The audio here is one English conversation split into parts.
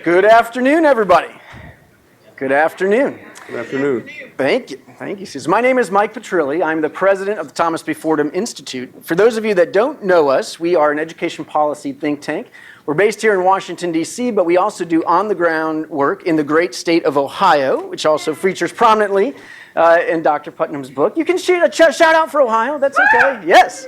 Good afternoon, everybody. Good afternoon. Good afternoon. Thank you. Thank you, Susan. My name is Mike Petrilli. I'm the president of the Thomas B. Fordham Institute. For those of you that don't know us, we are an education policy think tank. We're based here in Washington, D.C., but we also do on-the-ground work in the great state of Ohio, which also features prominently in Dr. Putnam's book. You can shoot a shout out for Ohio. That's okay. Yes.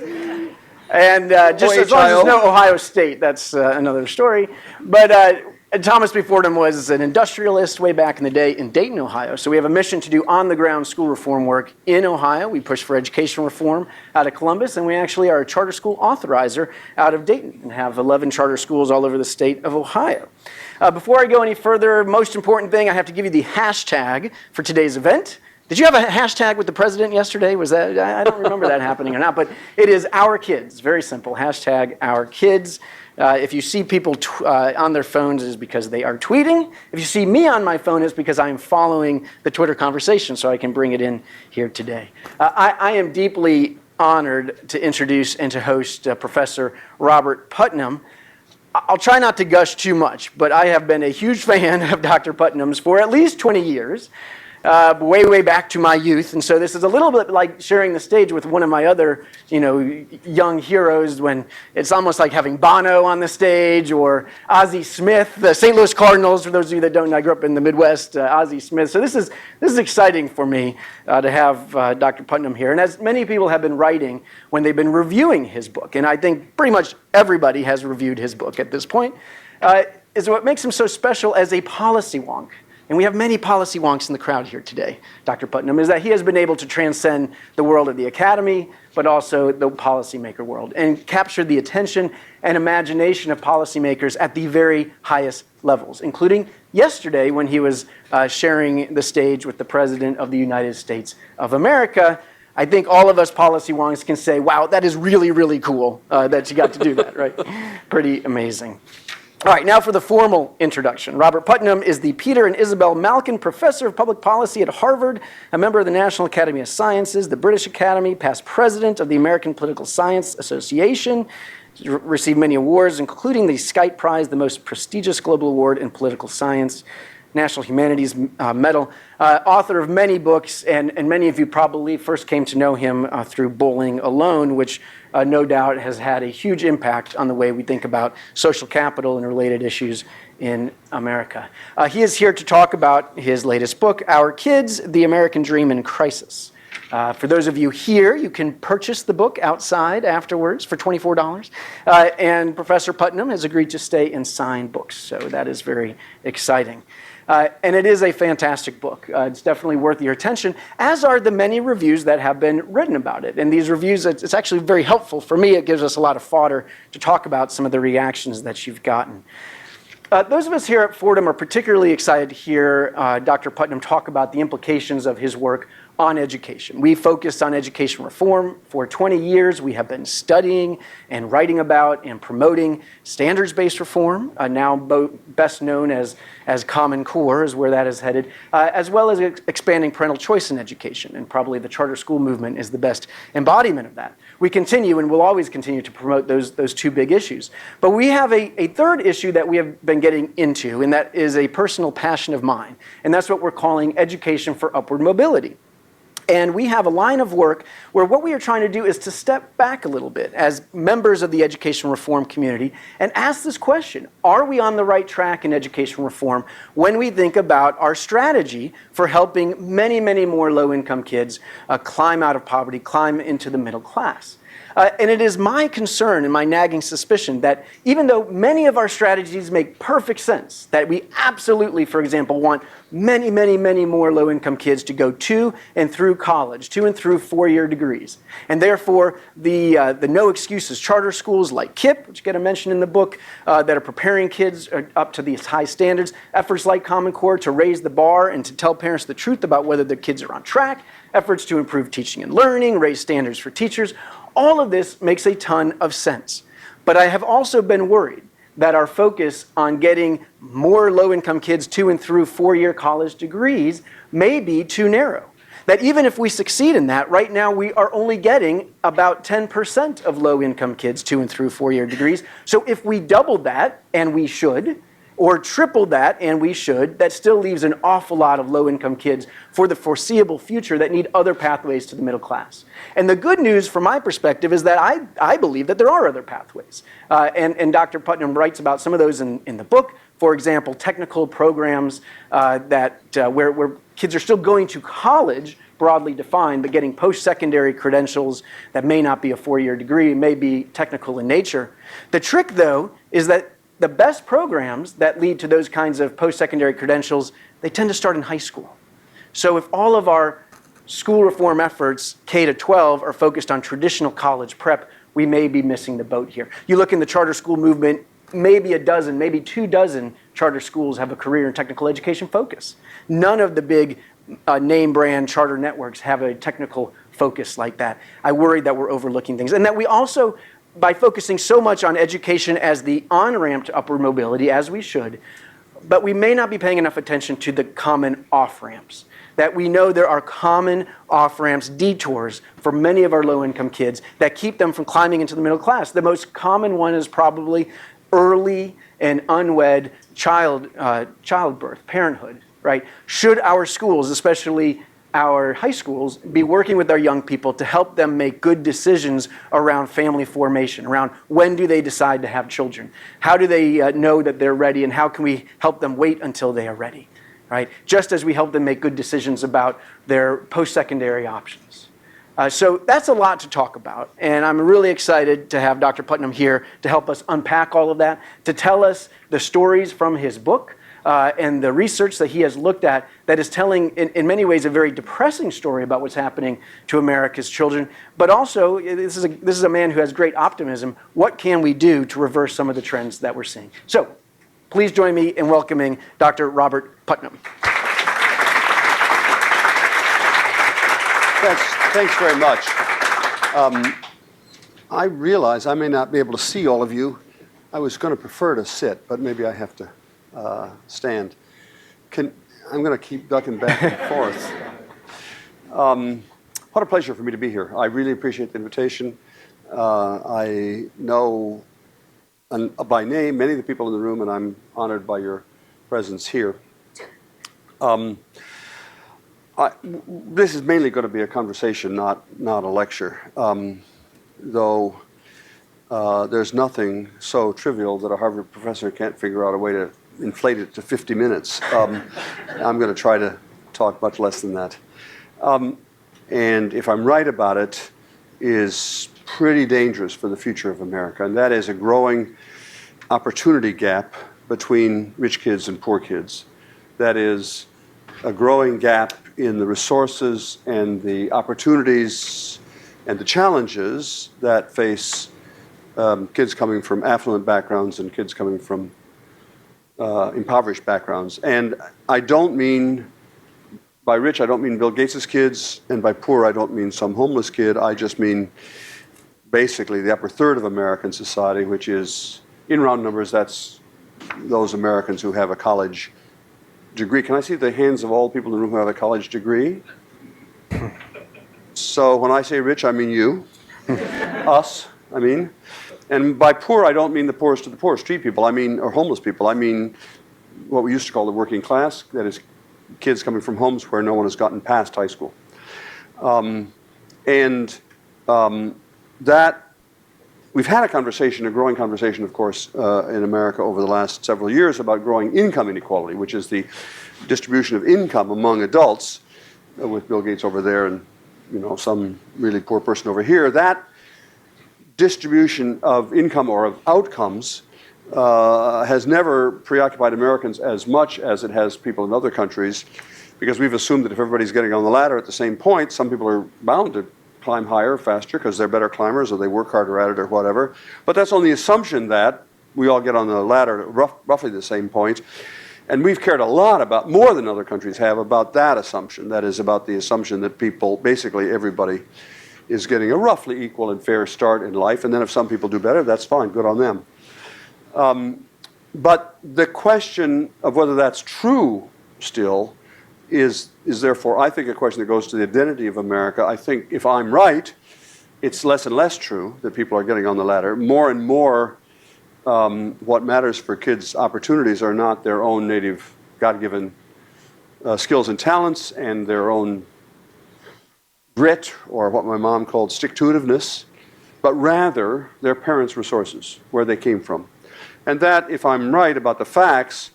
And just as long as there's no Ohio State, that's another story. But Thomas B. Fordham was an industrialist way back in the day in Dayton, Ohio. So we have a mission to do on-the-ground school reform work in Ohio. We push for education reform out of Columbus, and we actually are a charter school authorizer out of Dayton and have 11 charter schools all over the state of Ohio. Before I go any further, most important thing, I have to give you the hashtag for today's event. Did you have a hashtag with the president yesterday? Was that, I don't remember that happening or not, but it is Our Kids. Very simple, hashtag Our Kids. If you see people on their phones, it's because they are tweeting. If you see me on my phone, it's because I am following the Twitter conversation, so I can bring it in here today. I am deeply honored to introduce and to host Professor Robert Putnam. I'll try not to gush too much, but I have been a huge fan of Dr. Putnam's for at least 20 years. Way back to my youth, and so this is a little bit like sharing the stage with one of my other, young heroes. When it's almost like having Bono on the stage, or Ozzie Smith, the St. Louis Cardinals. For those of you that don't know, I grew up in the Midwest. Ozzie Smith. So this is exciting for me to have Dr. Putnam here. And as many people have been writing when they've been reviewing his book, and I think pretty much everybody has reviewed his book at this point, is what makes him so special as a policy wonk. And we have many policy wonks in the crowd here today, Dr. Putnam, is that he has been able to transcend the world of the academy, but also the policymaker world, and capture the attention and imagination of policymakers at the very highest levels, including yesterday when he was sharing the stage with the President of the United States of America. I think all of us policy wonks can say, wow, that is really, really cool that you got to do that, right? Pretty amazing. All right, now for the formal introduction. Robert Putnam is the Peter and Isabel Malkin Professor of Public Policy at Harvard, a member of the National Academy of Sciences, the British Academy, past president of the American Political Science Association, received many awards, including the Skype Prize, the most prestigious global award in political science, National Humanities Medal, author of many books, and many of you probably first came to know him through Bowling Alone, which no doubt has had a huge impact on the way we think about social capital and related issues in America. He is here to talk about his latest book, Our Kids, The American Dream in Crisis. For those of you here, you can purchase the book outside afterwards for $24. And Professor Putnam has agreed to stay and sign books, so that is very exciting. And it is a fantastic book. It's definitely worth your attention, as are the many reviews that have been written about it. And these reviews, it's actually very helpful. For me, it gives us a lot of fodder to talk about some of the reactions that you've gotten. Those of us here at Fordham are particularly excited to hear Dr. Putnam talk about the implications of his work on education. We focused on education reform for 20 years. We have been studying and writing about and promoting standards-based reform, now best known as Common Core is where that is headed, as well as expanding parental choice in education. And probably the charter school movement is the best embodiment of that. We continue and will always continue to promote those two big issues. But we have a third issue that we have been getting into, and that is a personal passion of mine. And that's what we're calling education for upward mobility. And we have a line of work where what we are trying to do is to step back a little bit as members of the education reform community and ask this question: are we on the right track in education reform when we think about our strategy for helping many, many more low-income kids climb out of poverty, climb into the middle class? And it is my concern and my nagging suspicion that even though many of our strategies make perfect sense, that we absolutely, for example, want many, many, many more low-income kids to go to and through college, to and through four-year degrees. And therefore, the no excuses charter schools like KIPP, which get a mention in the book, that are preparing kids up to these high standards, efforts like Common Core to raise the bar and to tell parents the truth about whether their kids are on track, efforts to improve teaching and learning, raise standards for teachers. All of this makes a ton of sense. But I have also been worried that our focus on getting more low-income kids to and through four-year college degrees may be too narrow. that even if we succeed in that, right now we are only getting about 10% of low-income kids to and through four-year degrees. So if we doubled that, and we should, or triple that, and we should, that still leaves an awful lot of low-income kids for the foreseeable future that need other pathways to the middle class. And the good news from my perspective is that I believe that there are other pathways. And Dr. Putnam writes about some of those in the book. For example, technical programs where kids are still going to college, broadly defined, but getting post-secondary credentials that may not be a four-year degree, may be technical in nature. The trick, though, is that the best programs that lead to those kinds of post-secondary credentials, they tend to start in high school. So if all of our school reform efforts, K to 12, are focused on traditional college prep, we may be missing the boat here. You look in the charter school movement, maybe a dozen, maybe 24 charter schools have a career in technical education focus. None of the big name brand charter networks have a technical focus like that. I worry that we're overlooking things. And that we also, by focusing so much on education as the on-ramp to upward mobility, as we should, but we may not be paying enough attention to the common off-ramps. That we know there are common off-ramps, detours for many of our low-income kids that keep them from climbing into the middle class. The most common one is probably early and unwed childbirth, parenthood, right? Should our schools, especially our high schools, be working with our young people to help them make good decisions around family formation, around when do they decide to have children? How do they know that they're ready, and how can we help them wait until they are ready, right? Just as we help them make good decisions about their post-secondary options. So that's a lot to talk about, and I'm really excited to have Dr. Putnam here to help us unpack all of that, to tell us the stories from his book, and the research that he has looked at that is telling, in many ways, a very depressing story about what's happening to America's children. But also, this is a man who has great optimism. What can we do to reverse some of the trends that we're seeing? So, please join me in welcoming Dr. Robert Putnam. Thanks very much. I realize I may not be able to see all of you. I was going to prefer to sit, but maybe I have to stand. I'm going to keep ducking back and forth. What a pleasure for me to be here. I really appreciate the invitation. I know by name many of the people in the room, and I'm honored by your presence here. This is mainly going to be a conversation, not a lecture, though there's nothing so trivial that a Harvard professor can't figure out a way to inflate it to 50 minutes. I'm going to try to talk much less than that. And if I'm right about it, is pretty dangerous for the future of America, and that is a growing opportunity gap between rich kids and poor kids. That is a growing gap in the resources and the opportunities and the challenges that face kids coming from affluent backgrounds and kids coming from impoverished backgrounds. And I don't mean, by rich, I don't mean Bill Gates' kids, and by poor, I don't mean some homeless kid. I just mean basically the upper third of American society, which is, in round numbers, that's those Americans who have a college degree. Can I see the hands of all people in the room who have a college degree? So when I say rich, I mean you, us, I mean. And by poor, I don't mean the poorest of the poor, street people, or homeless people. I mean what we used to call the working class, that is kids coming from homes where no one has gotten past high school. That we've had a growing conversation, of course, in America over the last several years about growing income inequality, which is the distribution of income among adults, with Bill Gates over there and some really poor person over here. That distribution of income or of outcomes has never preoccupied Americans as much as it has people in other countries, because we've assumed that if everybody's getting on the ladder at the same point, some people are bound to climb higher, faster, because they're better climbers or they work harder at it or whatever. But that's on the assumption that we all get on the ladder at roughly the same point. And we've cared a lot about, more than other countries have, about that assumption. That is about the assumption that people, basically everybody, is getting a roughly equal and fair start in life. And then if some people do better, that's fine, good on them. But the question of whether that's true still is therefore, I think, a question that goes to the identity of America. I think if I'm right, it's less and less true that people are getting on the ladder. More and more, what matters for kids' opportunities are not their own native, God-given skills and talents and their own grit, or what my mom called stick-to-itiveness, but rather their parents' resources, where they came from. And that, if I'm right about the facts,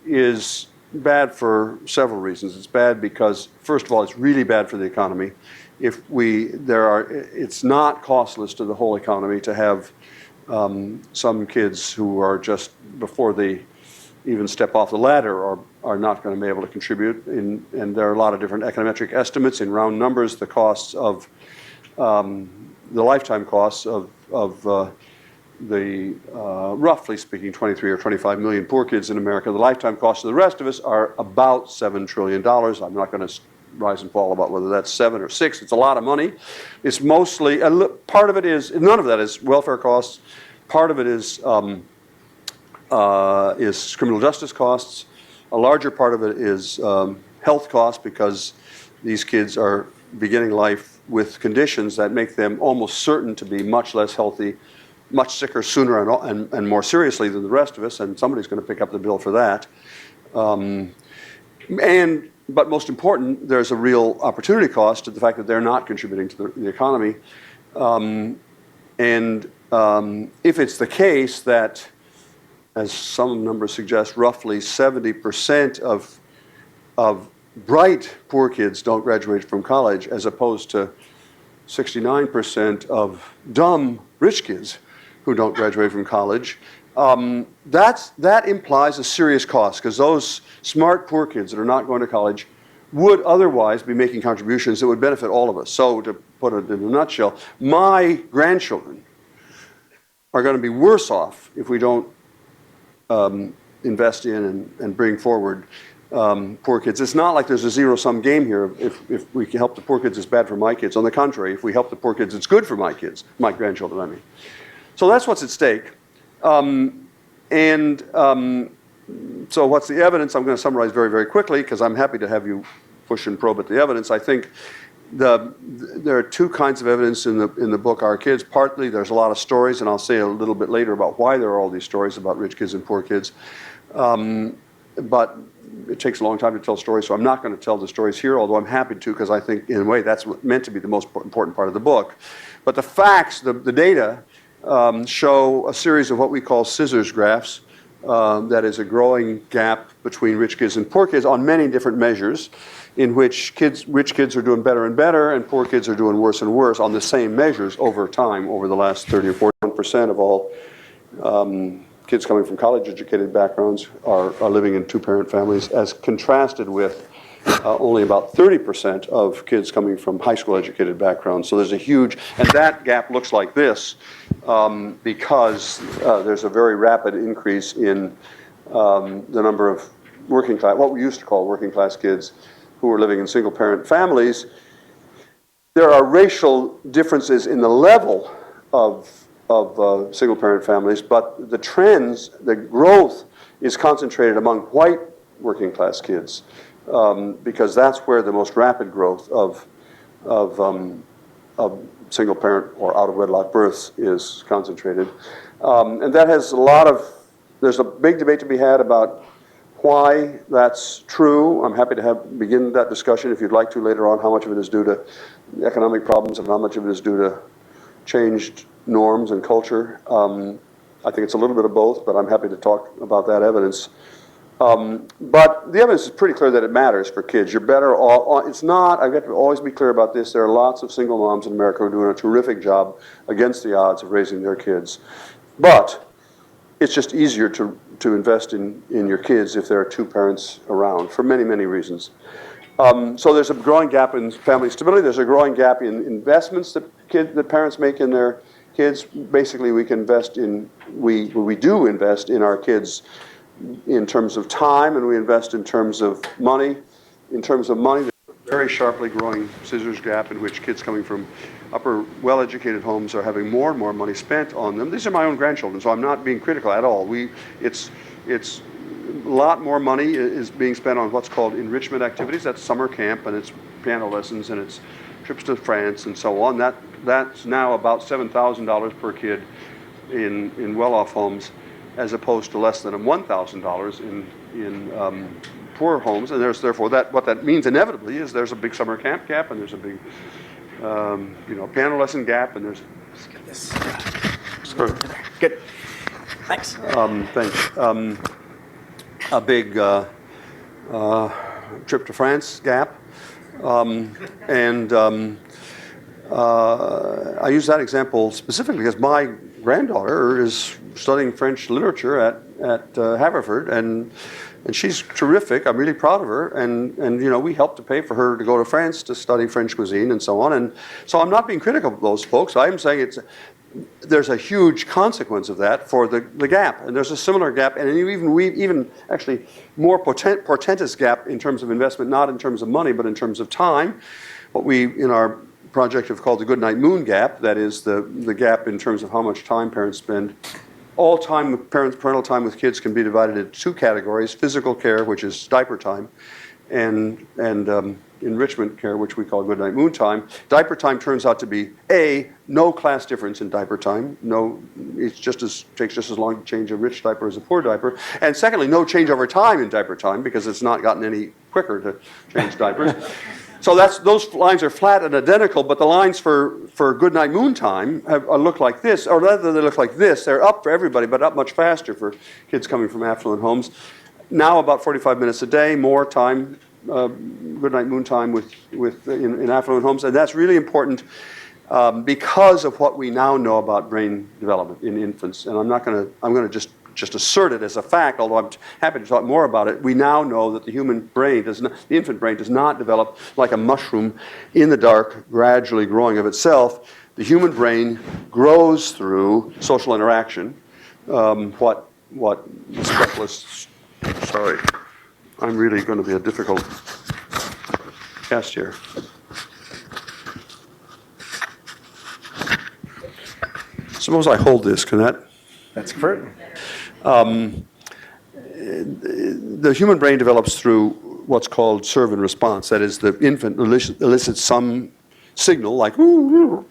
is bad for several reasons. It's bad because, first of all, it's really bad for the economy. It's not costless to the whole economy to have some kids who are just, before they even step off the ladder, are not going to be able to contribute. And there are a lot of different econometric estimates. In round numbers, the costs of the lifetime costs of roughly speaking, 23 or 25 million poor kids in America. The lifetime costs of the rest of us are about $7 trillion. I'm not going to rise and fall about whether that's 7 or 6. It's a lot of money. It's mostly, part of it is, none of that is welfare costs. Part of it is criminal justice costs. A larger part of it is health costs, because these kids are beginning life with conditions that make them almost certain to be much less healthy, much sicker sooner and more seriously than the rest of us, and somebody's going to pick up the bill for that. But most important, there's a real opportunity cost to the fact that they're not contributing to the economy. If it's the case that, as some numbers suggest, roughly 70% of bright poor kids don't graduate from college, as opposed to 69% of dumb rich kids who don't graduate from college, that implies a serious cost, because those smart poor kids that are not going to college would otherwise be making contributions that would benefit all of us. So, to put it in a nutshell, my grandchildren are going to be worse off if we don't invest in and bring forward poor kids. It's not like there's a zero-sum game here. If we can help the poor kids, it's bad for my kids. On the contrary, if we help the poor kids, it's good for my kids, my grandchildren, I mean. So that's what's at stake. So what's the evidence? I'm going to summarize very, very quickly, because I'm happy to have you push and probe at the evidence. I think there are two kinds of evidence in the book, Our Kids. Partly there's a lot of stories, and I'll say a little bit later about why there are all these stories about rich kids and poor kids. But it takes a long time to tell stories, so I'm not going to tell the stories here, although I'm happy to, because I think, in a way, that's meant to be the most important part of the book. But the facts, the data, show a series of what we call scissors graphs. That is a growing gap between rich kids and poor kids on many different measures, in which rich kids are doing better and better, and poor kids are doing worse and worse on the same measures over time, over the last 30 or 41% of all kids coming from college-educated backgrounds are living in two-parent families, as contrasted with only about 30% of kids coming from high school-educated backgrounds. So there's a huge, and that gap looks like this because there's a very rapid increase in the number of working class, what we used to call working class kids who are living in single-parent families. There are racial differences in the level of single-parent families, but the trends, the growth is concentrated among white working class kids, because that's where the most rapid growth of single-parent or out-of-wedlock births is concentrated. And that has there's a big debate to be had about why that's true. I'm happy to begin that discussion if you'd like to later on, how much of it is due to economic problems and how much of it is due to changed norms and culture. I think it's a little bit of both, but I'm happy to talk about that evidence. But the evidence is pretty clear that it matters for kids. You're better off. It's not, I've got to always be clear about this, there are lots of single moms in America who are doing a terrific job against the odds of raising their kids. But it's just easier to invest in your kids if there are two parents around, for many, many reasons. So there's a growing gap in family stability. There's a growing gap in investments that parents make in their kids. Basically, we do invest in our kids in terms of time, and we invest in terms of money. In terms of money, there's a very sharply growing scissors gap in which kids coming from upper, well-educated homes are having more and more money spent on them. These are my own grandchildren, so I'm not being critical at all. lot more money is being spent on what's called enrichment activities. That's summer camp, and it's piano lessons, and it's trips to France, and so on. That's now about $7,000 per kid in well-off homes, as opposed to less than $1,000 in poor homes. And there's therefore what that means inevitably is there's a big summer camp gap, and there's a big piano lesson gap, and there's. Let's get this. Sorry. Good. Thanks. Thanks. A big trip to France gap. I use that example specifically because my granddaughter is studying French literature at Haverford, and she's terrific. I'm really proud of her, and we helped to pay for her to go to France to study French cuisine and so on. And so I'm not being critical of those folks. I'm saying there's a huge consequence of that for the gap, and there's a similar gap, and even actually more portentous gap in terms of investment, not in terms of money, but in terms of time. What we in our project have called the Goodnight Moon gap. That is the gap in terms of how much time parents spend. All time with parental time with kids can be divided into two categories: physical care, which is diaper time, and enrichment care, which we call Goodnight Moon time. Diaper time turns out to be no class difference in diaper time. No, takes just as long to change a rich diaper as a poor diaper. And secondly, no change over time in diaper time because it's not gotten any quicker to change diapers. So those lines are flat and identical, but the lines for Goodnight Moon time look like this, or rather they look like this. They're up for everybody, but up much faster for kids coming from affluent homes. Now about 45 minutes a day, more time, Goodnight Moon time in affluent homes, and that's really important because of what we now know about brain development in infants. And I'm going to just assert it as a fact, although I'm happy to talk more about it. We now know that the infant brain does not develop like a mushroom in the dark, gradually growing of itself. The human brain grows through social interaction. What the specialists, sorry, I'm really going to be a difficult cast here. Suppose I hold this, can that? That's correct. The human brain develops through what's called serve and response. That is, the infant elicits some signal like ooh,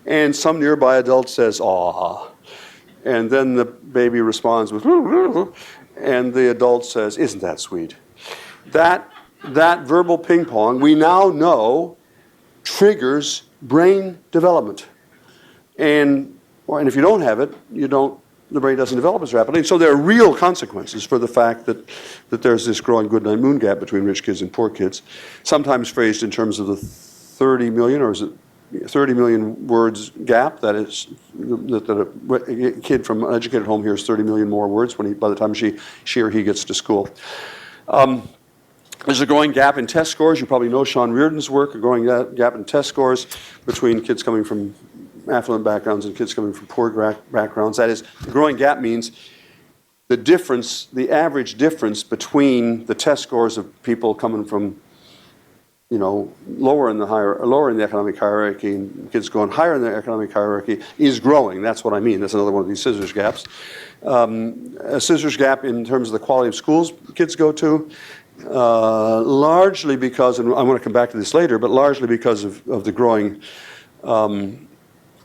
and some nearby adult says ah, and then the baby responds with ooh, and the adult says, "Isn't that sweet?" That verbal ping pong we now know triggers brain development, and if you don't have it, the brain doesn't develop as rapidly. And so there are real consequences for the fact that there's this growing Goodnight Moon gap between rich kids and poor kids, sometimes phrased in terms of the 30 million, or is it 30 million words gap. That is, that a kid from an educated home hears 30 million more words by the time she or he gets to school. There's a growing gap in test scores. You probably know Sean Reardon's work, a growing gap in test scores between kids coming from affluent backgrounds and kids coming from poor backgrounds. That is, the growing gap means the average difference between the test scores of people coming from, lower in the economic hierarchy and kids going higher in the economic hierarchy is growing. That's what I mean. That's another one of these scissors gaps. A scissors gap in terms of the quality of schools kids go to, largely because, and I want to come back to this later, but largely because of the growing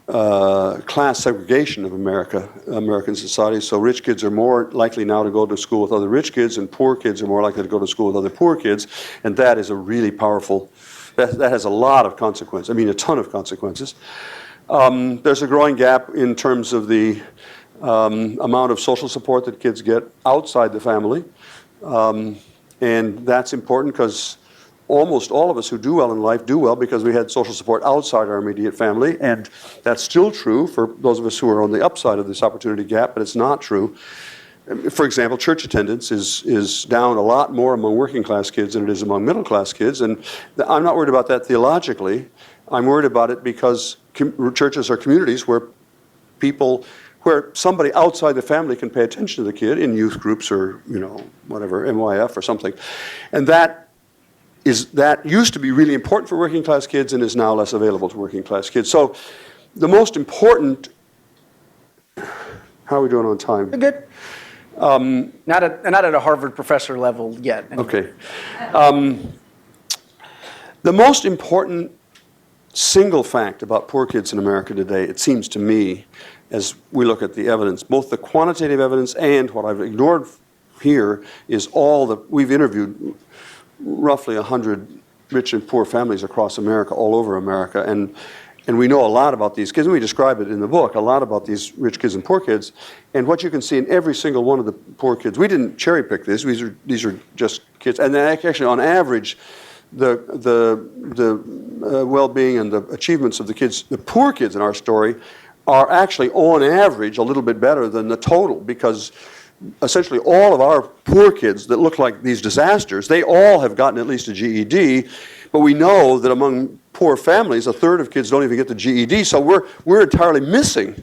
class segregation of American society. So rich kids are more likely now to go to school with other rich kids, and poor kids are more likely to go to school with other poor kids, and that is a really powerful, that has a lot of consequences, a ton of consequences. There's a growing gap in terms of the amount of social support that kids get outside the family, and that's important because almost all of us who do well in life do well because we had social support outside our immediate family, and that's still true for those of us who are on the upside of this opportunity gap, but it's not true. For example, church attendance is down a lot more among working class kids than it is among middle class kids, and I'm not worried about that theologically. I'm worried about it because churches are communities where somebody outside the family can pay attention to the kid in youth groups or, whatever, MYF or something. And that used to be really important for working class kids and is now less available to working class kids. So the most important, how are we doing on time? Good. Not at a Harvard professor level yet. Anyway. Okay. The most important single fact about poor kids in America today, it seems to me, as we look at the evidence, both the quantitative evidence and what I've ignored here is we've interviewed roughly 100 rich and poor families across America, all over America, and we know a lot about these kids, and we describe it in the book, a lot about these rich kids and poor kids, and what you can see in every single one of the poor kids, we didn't cherry pick this, these are just kids, and actually on average, the well-being and the achievements of the kids, the poor kids in our story, are actually on average a little bit better than the total, because essentially all of our poor kids that look like these disasters, they all have gotten at least a GED, but we know that among poor families, a third of kids don't even get the GED, so we're entirely missing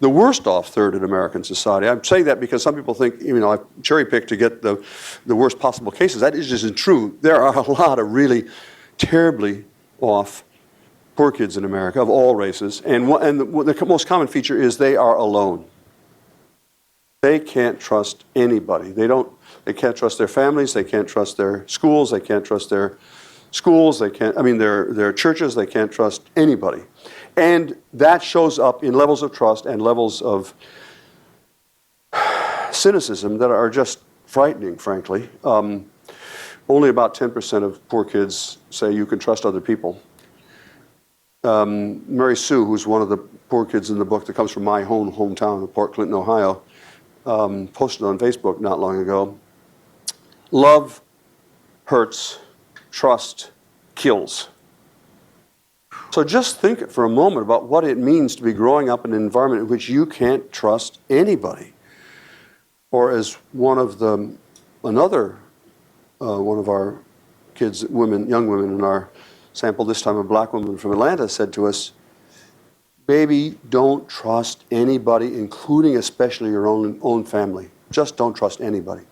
the worst off third in American society. I'm saying that because some people think, I've cherry-picked to get the worst possible cases. That just isn't true. There are a lot of really terribly off poor kids in America of all races, and the most common feature is they are alone. They can't trust anybody. They can't trust their families. They can't trust their schools. They can't trust their schools. Their churches. They can't trust anybody. And that shows up in levels of trust and levels of cynicism that are just frightening, frankly. Only about 10% of poor kids say you can trust other people. Mary Sue, who's one of the poor kids in the book that comes from my hometown of Port Clinton, Ohio, posted on Facebook not long ago, "Love hurts, trust kills." So just think for a moment about what it means to be growing up in an environment in which you can't trust anybody. Or as one of our kids, young women in our sample, this time a black woman from Atlanta, said to us, "Baby, don't trust anybody, including especially your own family. Just don't trust anybody."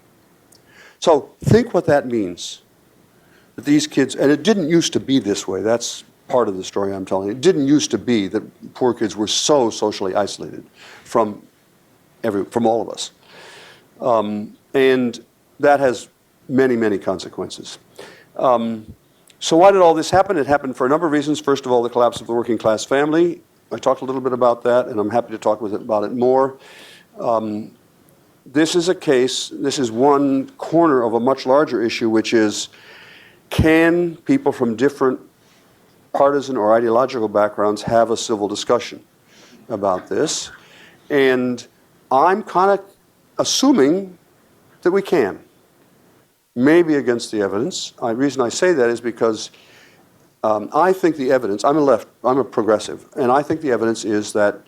So think what that means. That these kids, and it didn't used to be this way. That's part of the story I'm telling you. It didn't used to be that poor kids were so socially isolated from all of us. And that has many, many consequences. So why did all this happen? It happened for a number of reasons. First of all, the collapse of the working class family. I talked a little bit about that, and I'm happy to talk about it more. This is one corner of a much larger issue, which is, can people from different partisan or ideological backgrounds have a civil discussion about this? And I'm kind of assuming that we can. Maybe against the evidence. The reason I say that is because I think the evidence, I'm a progressive, and I think the evidence is that,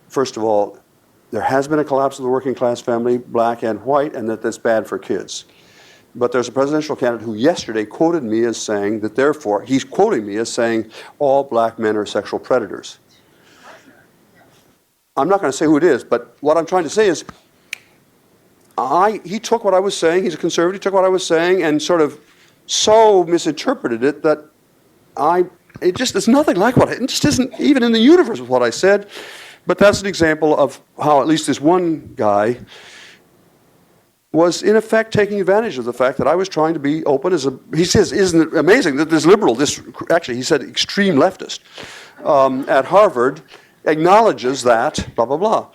first of all, there has been a collapse of the working class family, black and white, and that's bad for kids. But there's a presidential candidate who yesterday quoted me as saying that therefore, he's quoting me as saying all black men are sexual predators. I'm not going to say who it is, but what I'm trying to say is, he took what I was saying, he's a conservative, took what I was saying and sort of so misinterpreted it that it's nothing like it just isn't even in the universe with what I said. But that's an example of how at least this one guy was in effect taking advantage of the fact that I was trying to be open he says, isn't it amazing that this liberal, actually he said extreme leftist at Harvard acknowledges that, blah, blah, blah.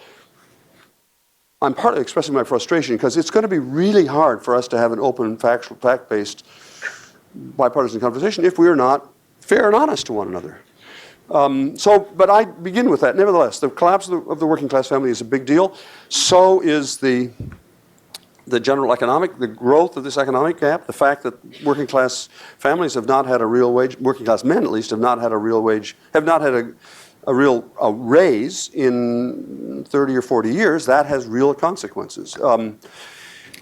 I'm partly expressing my frustration because it's going to be really hard for us to have an open, fact-based, bipartisan conversation if we are not fair and honest to one another. But I begin with that. Nevertheless, the collapse of the working class family is a big deal. So is the general the growth of this economic gap, the fact that working class families have not had a real wage, working class men at least have not had a real wage, have not had a real raise in 30 or 40 years. That has real consequences.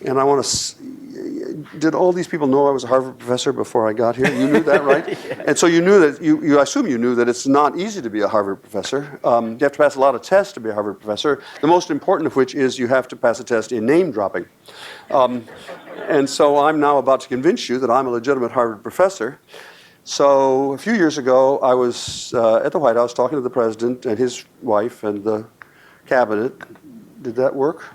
And I want to, did all these people know I was a Harvard professor before I got here? You knew that, right? Yeah. And so you knew that, I assume you knew that it's not easy to be a Harvard professor. You have to pass a lot of tests to be a Harvard professor, the most important of which is you have to pass a test in name dropping. And so I'm now about to convince you that I'm a legitimate Harvard professor. So a few years ago, I was at the White House talking to the president and his wife and the cabinet. Did that work?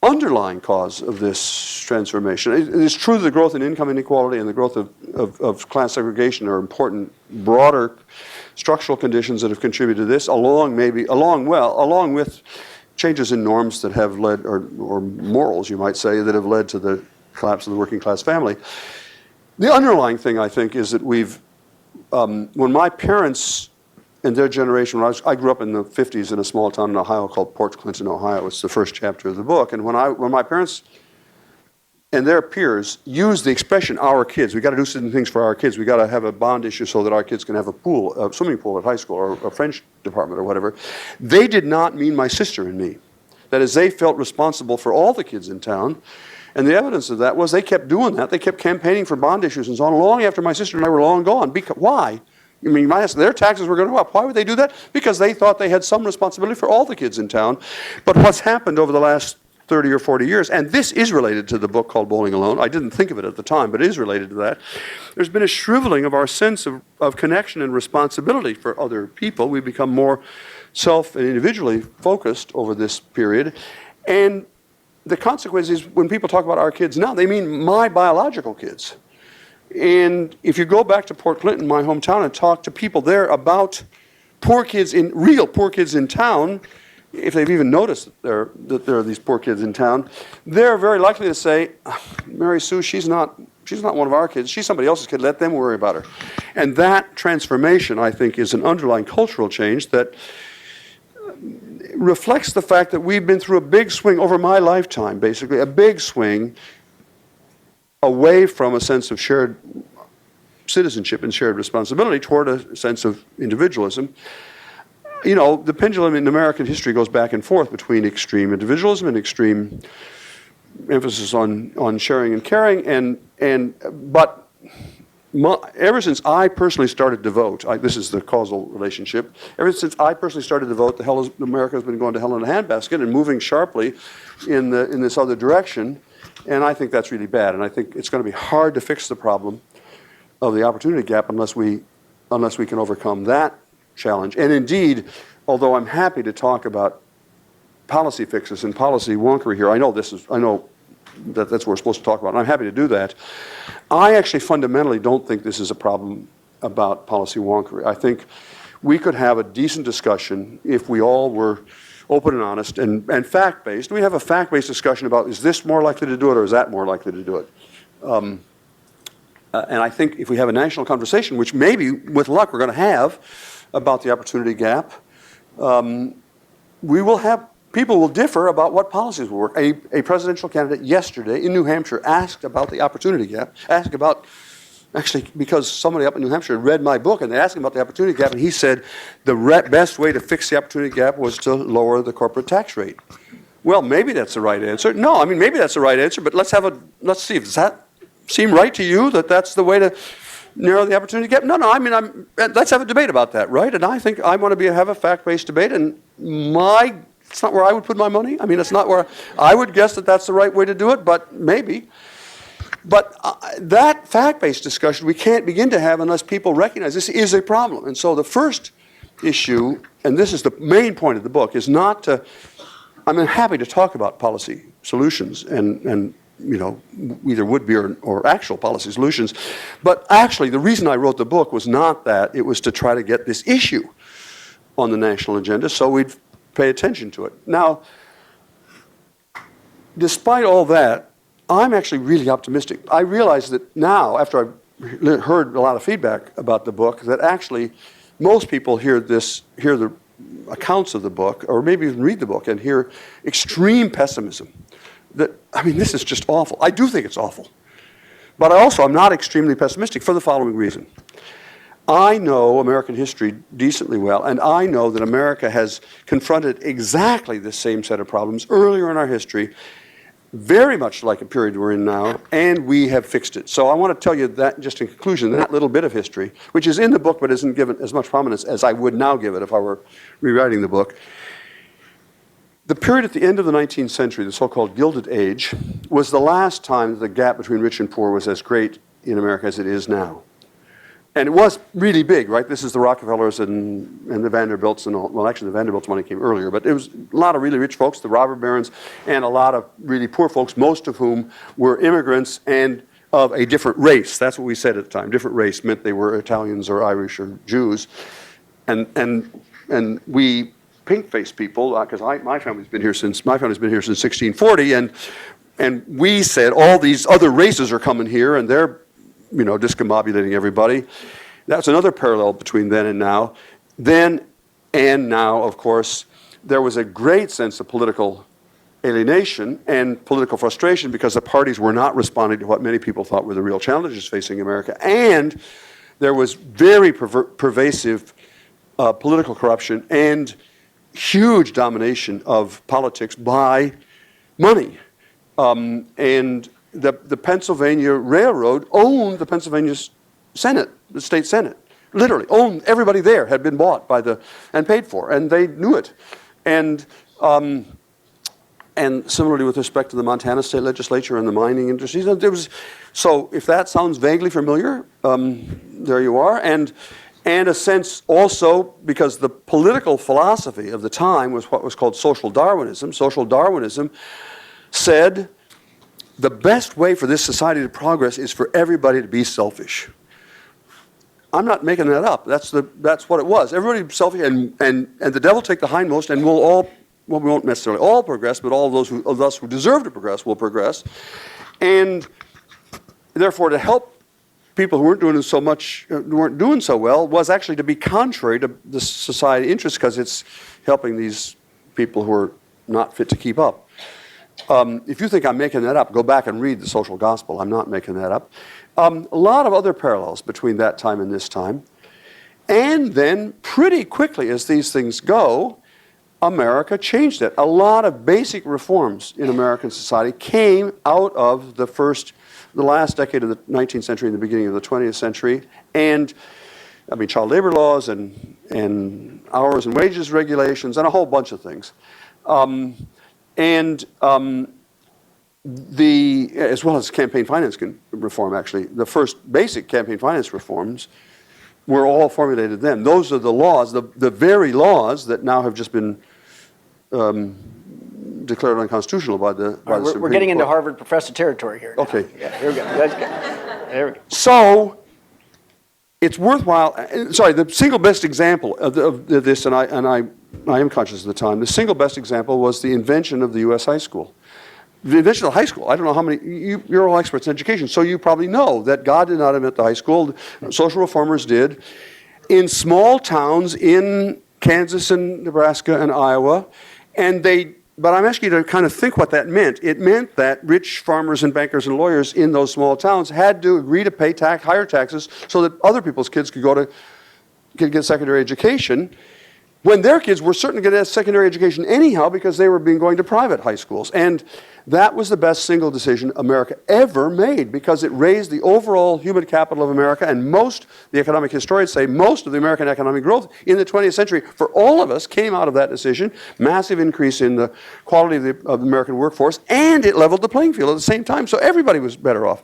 underlying cause of this transformation. It is true that the growth in income inequality and the growth of class segregation are important, broader structural conditions that have contributed to this, along with changes in norms that have led, or morals, you might say, that have led to the collapse of the working class family. The underlying thing, I think, is that when my parents and their generation, I grew up in the 50s in a small town in Ohio called Port Clinton, Ohio. It's the first chapter of the book. And when my parents and their peers used the expression, our kids, we got to do certain things for our kids. We got to have a bond issue so that our kids can have a swimming pool at high school or a French department or whatever. They did not mean my sister and me. That is, they felt responsible for all the kids in town. And the evidence of that was they kept doing that. They kept campaigning for bond issues and so on long after my sister and I were long gone. Why? I mean, their taxes were going to go up. Why would they do that? Because they thought they had some responsibility for all the kids in town. But what's happened over the last 30 or 40 years, and this is related to the book called Bowling Alone. I didn't think of it at the time, but it is related to that. There's been a shriveling of our sense of connection and responsibility for other people. We've become more self and individually focused over this period. And the consequence is when people talk about our kids now, they mean my biological kids. And if you go back to Port Clinton, my hometown, and talk to people there about real poor kids in town, if they've even noticed that there are these poor kids in town, they're very likely to say, Mary Sue, she's not one of our kids. She's somebody else's kid. Let them worry about her. And that transformation, I think, is an underlying cultural change that reflects the fact that we've been through a big swing over my lifetime, basically, a big swing away from a sense of shared citizenship and shared responsibility toward a sense of individualism. You know, the pendulum in American history goes back and forth between extreme individualism and extreme emphasis on sharing and caring, but ever since I personally started to vote, this is the causal relationship, ever since I personally started to vote, America has been going to hell in a handbasket and moving sharply in this other direction. And I think that's really bad. And I think it's going to be hard to fix the problem of the opportunity gap unless we can overcome that challenge. And indeed, although I'm happy to talk about policy fixes and policy wonkery here, I know that's what we're supposed to talk about, and I'm happy to do that. I actually fundamentally don't think this is a problem about policy wonkery. I think we could have a decent discussion if we all were open and honest and fact-based. We have a fact-based discussion about, is this more likely to do it or is that more likely to do it? And I think if we have a national conversation, which maybe with luck we're going to have about the opportunity gap, people will differ about what policies will work. A presidential candidate yesterday in New Hampshire asked about the opportunity gap, actually, because somebody up in New Hampshire had read my book and they asked him about the opportunity gap, and he said the best way to fix the opportunity gap was to lower the corporate tax rate. Well, maybe that's the right answer. No, I mean, maybe that's the right answer, but let's see, does that seem right to you that that's the way to narrow the opportunity gap? No, I mean, let's have a debate about that, right? And I think I want to have a fact-based debate, and it's not where I would put my money. I mean, it's not where I would guess that that's the right way to do it, but maybe. But that fact-based discussion we can't begin to have unless people recognize this is a problem. And so the first issue, and this is the main point of the book, is not to, I'm happy to talk about policy solutions and you know, either would-be or actual policy solutions. But actually, the reason I wrote the book was not that. It was to try to get this issue on the national agenda so we'd pay attention to it. Now, despite all that, I'm actually really optimistic. I realize that now, after I've heard a lot of feedback about the book, that actually most people hear the accounts of the book, or maybe even read the book, and hear extreme pessimism. This is just awful. I do think it's awful. But I'm not extremely pessimistic for the following reason. I know American history decently well, and I know that America has confronted exactly the same set of problems earlier in our history, very much like a period we're in now, and we have fixed it. So I want to tell you that, just in conclusion, that little bit of history, which is in the book but isn't given as much prominence as I would now give it if I were rewriting the book. The period at the end of the 19th century, the so-called Gilded Age, was the last time the gap between rich and poor was as great in America as it is now. And it was really big, right? This is the Rockefellers and the Vanderbilts and all. Well, actually, the Vanderbilts money came earlier, but it was a lot of really rich folks, the robber barons, and a lot of really poor folks, most of whom were immigrants and of a different race. That's what we said at the time. Different race meant they were Italians or Irish or Jews. And we pink-faced people, because my family's been here since 1640, and we said all these other races are coming here, and they're discombobulating everybody. That's another parallel between then and now. Then and now, of course, there was a great sense of political alienation and political frustration because the parties were not responding to what many people thought were the real challenges facing America. And there was very pervasive political corruption and huge domination of politics by money. And the Pennsylvania Railroad owned the Pennsylvania Senate, the state Senate. Literally owned, everybody there had been bought and paid for, and they knew it. And similarly with respect to the Montana state legislature and the mining industries, so if that sounds vaguely familiar, there you are. And a sense also, because the political philosophy of the time was what was called social Darwinism. Social Darwinism said, the best way for this society to progress is for everybody to be selfish. I'm not making that up. That's what it was. Everybody be selfish, and the devil take the hindmost, and we won't necessarily all progress, but all of us who deserve to progress will progress. And therefore, to help people who weren't doing so well, was actually to be contrary to the society interest, because it's helping these people who are not fit to keep up. If you think I'm making that up, go back and read the social gospel. I'm not making that up. A lot of other parallels between that time and this time. And then pretty quickly as these things go, America changed it. A lot of basic reforms in American society came out of the last decade of the 19th century and the beginning of the 20th century. And child labor laws and hours and wages regulations and a whole bunch of things. As well as campaign finance reform, actually. The first basic campaign finance reforms were all formulated then. Those are the laws, the very laws that now have just been declared unconstitutional by the Supreme Court. We're getting into Harvard professor territory here now. Okay. Yeah, here we go. That's good. There we go. So, it's worthwhile. Sorry, the single best example of this, and I am conscious of the time, the single best example was the invention of the U.S. high school. The invention of the high school, I don't know how many, you're all experts in education, so you probably know that God did not invent the high school, social reformers did. In small towns in Kansas and Nebraska and Iowa, but I'm asking you to kind of think what that meant. It meant that rich farmers and bankers and lawyers in those small towns had to agree to pay higher taxes so that other people's kids could get secondary education, when their kids were certainly going to get secondary education anyhow because they were going to private high schools. And that was the best single decision America ever made, because it raised the overall human capital of America, and the economic historians say, most of the American economic growth in the 20th century for all of us came out of that decision. Massive increase in the quality of the American workforce, and it leveled the playing field at the same time, so everybody was better off.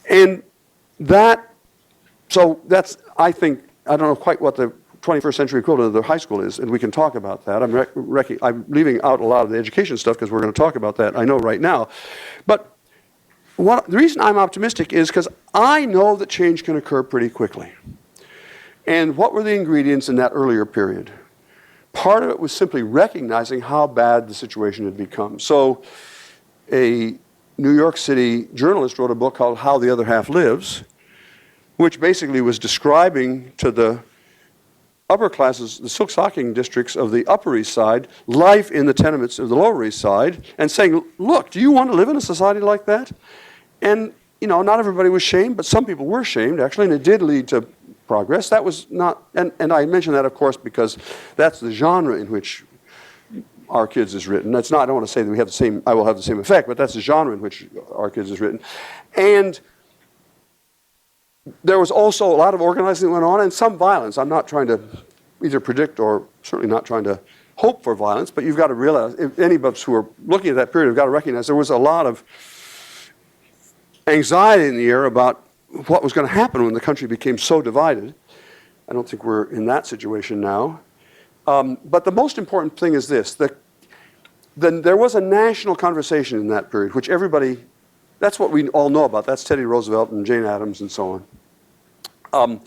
And that's, I think, I don't know quite what the 21st century equivalent of the high school is, and we can talk about that. I'm leaving out a lot of the education stuff because we're going to talk about that, I know, right now. But the reason I'm optimistic is because I know that change can occur pretty quickly. And what were the ingredients in that earlier period? Part of it was simply recognizing how bad the situation had become. So a New York City journalist wrote a book called How the Other Half Lives, which basically was describing to the upper classes, the silk stocking districts of the Upper East Side, life in the tenements of the Lower East Side, and saying, look, do you want to live in a society like that? And, not everybody was shamed, but some people were shamed, actually, and it did lead to progress. That was not, and I mention that, of course, because that's the genre in which Our Kids is written. That's not, I don't want to say that I will have the same effect, but that's the genre in which Our Kids is written. And there was also a lot of organizing that went on and some violence. I'm not trying to either predict or certainly not trying to hope for violence, but you've got to realize, if any of us who are looking at that period have got to recognize there was a lot of anxiety in the air about what was going to happen when the country became so divided. I don't think we're in that situation now. But the most important thing is this. There was a national conversation in that period, which everybody, that's what we all know about. That's Teddy Roosevelt and Jane Addams and so on.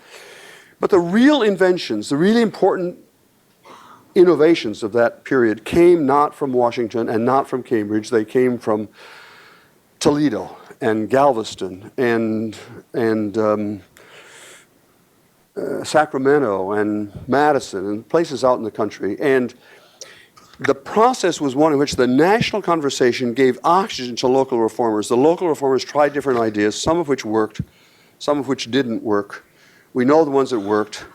But the real inventions, the really important innovations of that period came not from Washington and not from Cambridge. They came from Toledo and Galveston and Sacramento and Madison and places out in the country. And the process was one in which the national conversation gave oxygen to local reformers. The local reformers tried different ideas, some of which worked, some of which didn't work. We know the ones that worked,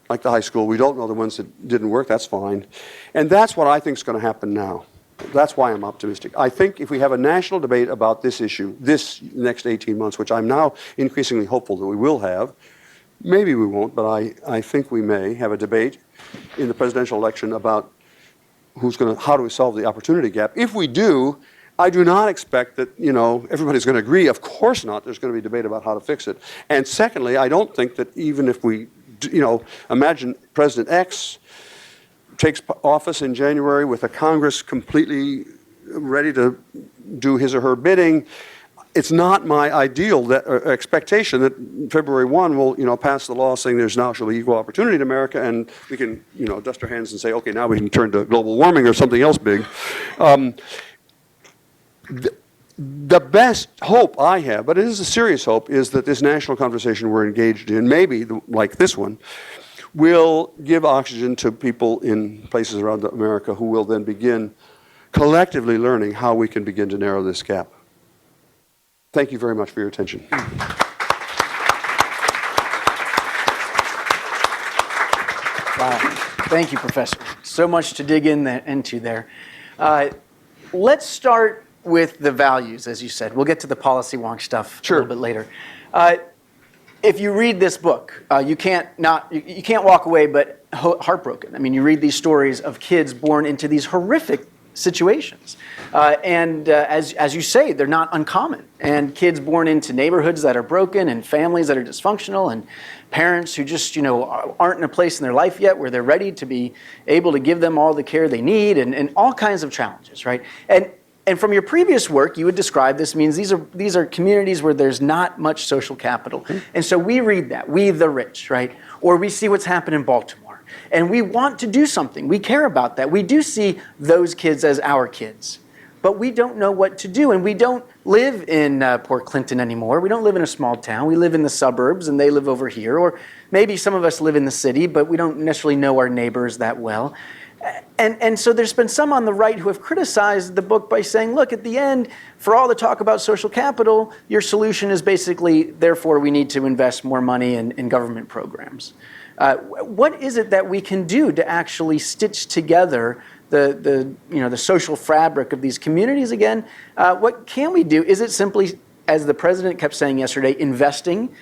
like the high school. We don't know the ones that didn't work. That's fine. And that's what I think is going to happen now. That's why I'm optimistic. I think if we have a national debate about this issue, this next 18 months, which I'm now increasingly hopeful that we will have, maybe we won't, but I think we may have a debate in the presidential election about how do we solve the opportunity gap. If we do, I do not expect that, everybody's going to agree. Of course not. There's going to be debate about how to fix it. And secondly, I don't think that even if we, imagine President X takes office in January with a Congress completely ready to do his or her bidding. It's not my ideal expectation that February 1 will, pass the law saying there's now shall be equal opportunity in America, and we can, dust our hands and say, okay, now we can turn to global warming or something else big. The best hope I have, but it is a serious hope, is that this national conversation we're engaged in, maybe like this one, will give oxygen to people in places around America who will then begin collectively learning how we can begin to narrow this gap. Thank you very much for your attention. Wow. Thank you, Professor. So much to dig into there. Let's start with the values, as you said. We'll get to the policy wonk stuff a little bit later. If you read this book, you can't walk away but heartbroken. I mean, you read these stories of kids born into these horrific situations. As you say, they're not uncommon. And kids born into neighborhoods that are broken and families that are dysfunctional and parents who just, aren't in a place in their life yet where they're ready to be able to give them all the care they need and all kinds of challenges, right? And from your previous work, you would describe this means these are communities where there's not much social capital. And so we read that, we the rich, right? Or we see what's happened in Baltimore. And we want to do something. We care about that. We do see those kids as our kids. But we don't know what to do. And we don't live in Port Clinton anymore. We don't live in a small town. We live in the suburbs, and they live over here. Or maybe some of us live in the city, but we don't necessarily know our neighbors that well. And so there's been some on the right who have criticized the book by saying, look, at the end, for all the talk about social capital, your solution is basically, therefore, we need to invest more money in government programs. What is it that we can do to actually stitch together the social fabric of these communities again? What can we do? Is it simply, as the president kept saying yesterday, investing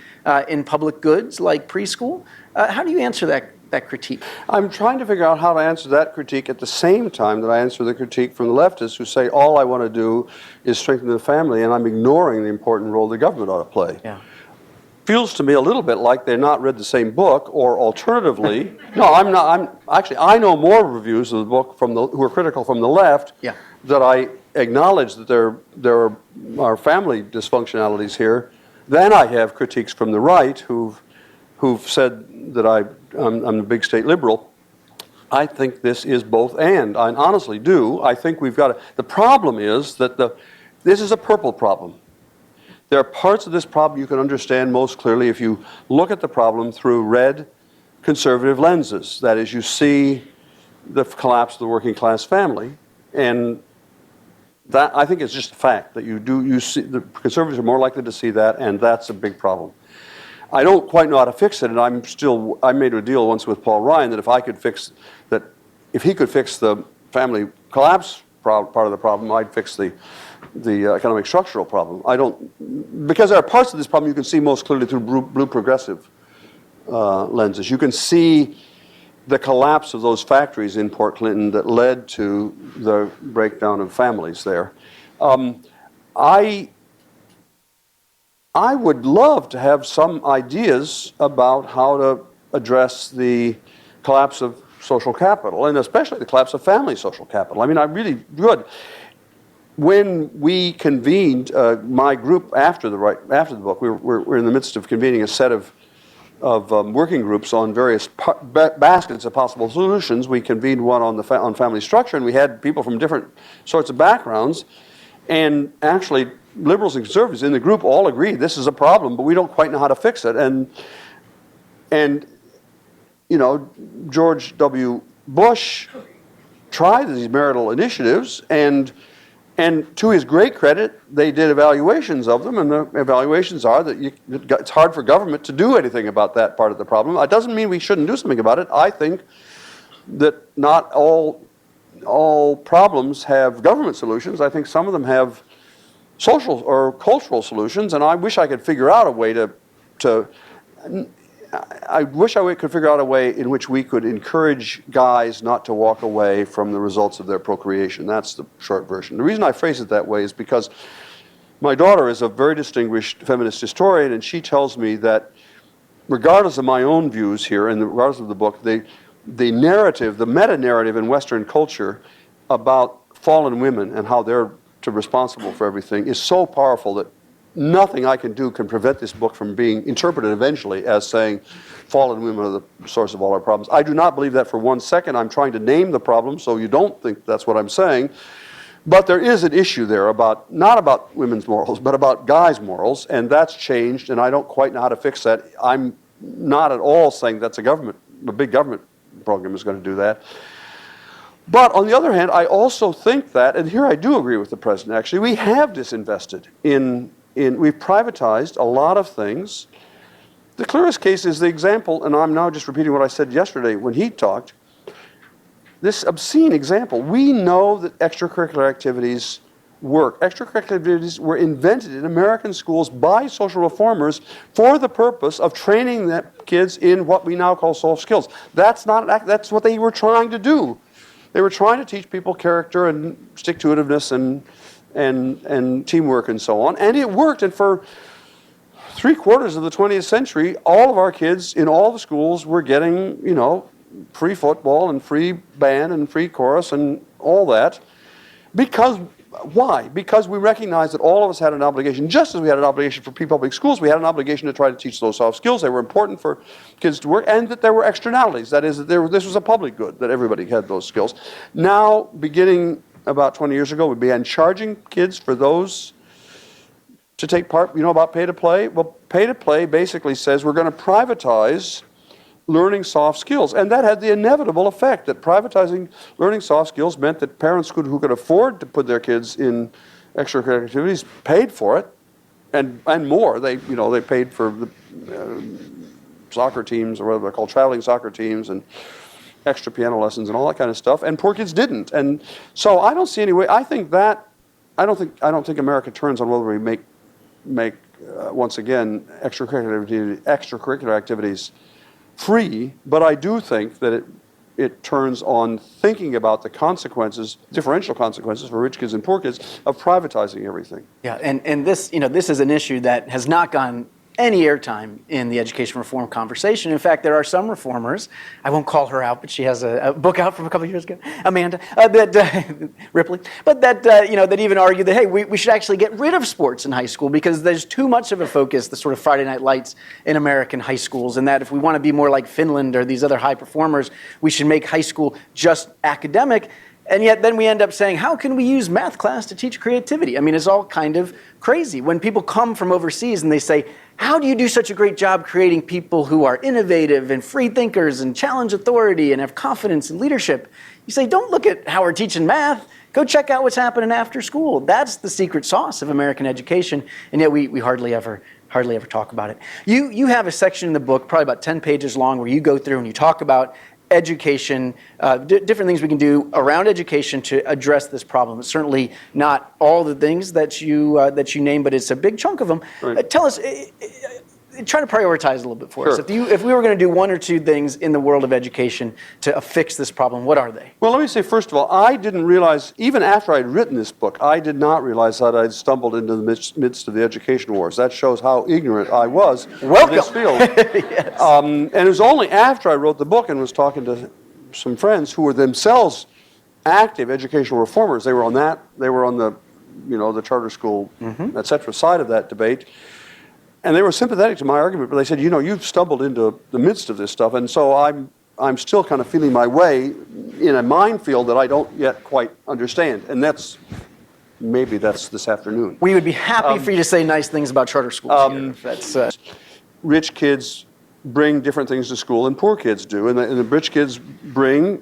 in public goods like preschool? How do you answer that critique? I'm trying to figure out how to answer that critique at the same time that I answer the critique from the leftists who say all I want to do is strengthen the family, and I'm ignoring the important role the government ought to play. Yeah. Feels to me a little bit like they've not read the same book, or alternatively, no, I'm not. I know more reviews of the book who are critical from the left. Yeah. That I acknowledge that there are family dysfunctionalities here, than I have critiques from the right who've said that I'm a big state liberal. I think this is both and. I honestly do. I think we've got to. The problem is that this is a purple problem. There are parts of this problem you can understand most clearly if you look at the problem through red conservative lenses. That is, you see the collapse of the working class family, and that I think is just a fact that you see the conservatives are more likely to see that, and that's a big problem. I don't quite know how to fix it, and I made a deal once with Paul Ryan that if he could fix the family collapse part of the problem, I'd fix the economic structural problem. Because there are parts of this problem you can see most clearly through blue progressive lenses. You can see the collapse of those factories in Port Clinton that led to the breakdown of families there. I would love to have some ideas about how to address the collapse of social capital, and especially the collapse of family social capital. I mean, I really would. When we convened my group after the book, we're in the midst of convening a set of working groups on various baskets of possible solutions. We convened one on family structure, and we had people from different sorts of backgrounds, and actually liberals and conservatives in the group all agreed this is a problem, but we don't quite know how to fix it. And you know, George W. Bush tried these marital initiatives, and to his great credit, they did evaluations of them, and the evaluations are that it's hard for government to do anything about that part of the problem. It doesn't mean we shouldn't do something about it. I think that not all problems have government solutions. I think some of them have social or cultural solutions, and I wish I could figure out a way I wish I could figure out a way in which we could encourage guys not to walk away from the results of their procreation. That's the short version. The reason I phrase it that way is because my daughter is a very distinguished feminist historian, and she tells me that regardless of my own views here and regardless of the book, the narrative, the meta-narrative in Western culture about fallen women and how they're responsible for everything is so powerful that nothing I can do can prevent this book from being interpreted eventually as saying fallen women are the source of all our problems. I do not believe that for 1 second. I'm trying to name the problem so you don't think that's what I'm saying. But there is an issue there about, not about women's morals, but about guys' morals, and that's changed, and I don't quite know how to fix that. I'm not at all saying that's a big government program is going to do that. But on the other hand, I also think that, and here I do agree with the president actually, we have disinvested we've privatized a lot of things. The clearest case is the example, and I'm now just repeating what I said yesterday when he talked, this obscene example. We know that extracurricular activities work. Extracurricular activities were invented in American schools by social reformers for the purpose of training the kids in what we now call soft skills. That's what they were trying to do. They were trying to teach people character and stick-to-itiveness and teamwork and so on. And it worked. And for 3/4 of the 20th century, all of our kids in all the schools were getting, you know, free football and free band and free chorus and all that. Why? Because we recognized that all of us had an obligation, just as we had an obligation for pre-public schools, we had an obligation to try to teach those soft skills. They were important for kids to work, and that there were externalities. That is, that this was a public good, that everybody had those skills. Now, beginning about 20 years ago, we began charging kids for those to take part. You know about pay to play? Well, pay to play basically says we're going to privatize learning soft skills. And that had the inevitable effect that privatizing learning soft skills meant that parents who could afford to put their kids in extracurricular activities paid for it, and more. They paid for the soccer teams, or what they're called, traveling soccer teams, and extra piano lessons and all that kind of stuff. And poor kids didn't. And so I don't see any way. I don't think America turns on whether we make once again extracurricular activities free, but I do think that it turns on thinking about the consequences, differential consequences for rich kids and poor kids of privatizing everything. Yeah, and this, this is an issue that has not gotten any airtime in the education reform conversation. In fact, there are some reformers, I won't call her out, but she has a book out from a couple of years ago, Amanda, Ripley, but that even argue that, hey, we should actually get rid of sports in high school because there's too much of a focus, the sort of Friday Night Lights in American high schools, and that if we want to be more like Finland or these other high performers, we should make high school just academic. And yet then we end up saying, how can we use math class to teach creativity? I mean, it's all kind of crazy. When people come from overseas and they say, how do you do such a great job creating people who are innovative and free thinkers and challenge authority and have confidence and leadership? You say, don't look at how we're teaching math. Go check out what's happening after school. That's the secret sauce of American education, and yet we hardly ever talk about it. You have a section in the book, probably about 10 pages long, where you go through and you talk about education, different things we can do around education to address this problem. It's certainly not all the things that you name, but it's a big chunk of them. Right. Tell us, try to prioritize a little bit for us. Sure. If we were going to do one or two things in the world of education to fix this problem, what are they? Well, let me say, first of all, I didn't realize, even after I'd written this book, I did not realize that I'd stumbled into the midst of the education wars. That shows how ignorant I was of this field. Yes. And it was only after I wrote the book and was talking to some friends who were themselves active educational reformers. They were on the, the charter school, et cetera, side of that debate. And they were sympathetic to my argument, but they said, you've stumbled into the midst of this stuff, and so I'm still kind of feeling my way in a minefield that I don't yet quite understand. And maybe that's this afternoon. We would be happy for you to say nice things about charter schools here. If that's, Rich kids bring different things to school than poor kids do. And the rich kids bring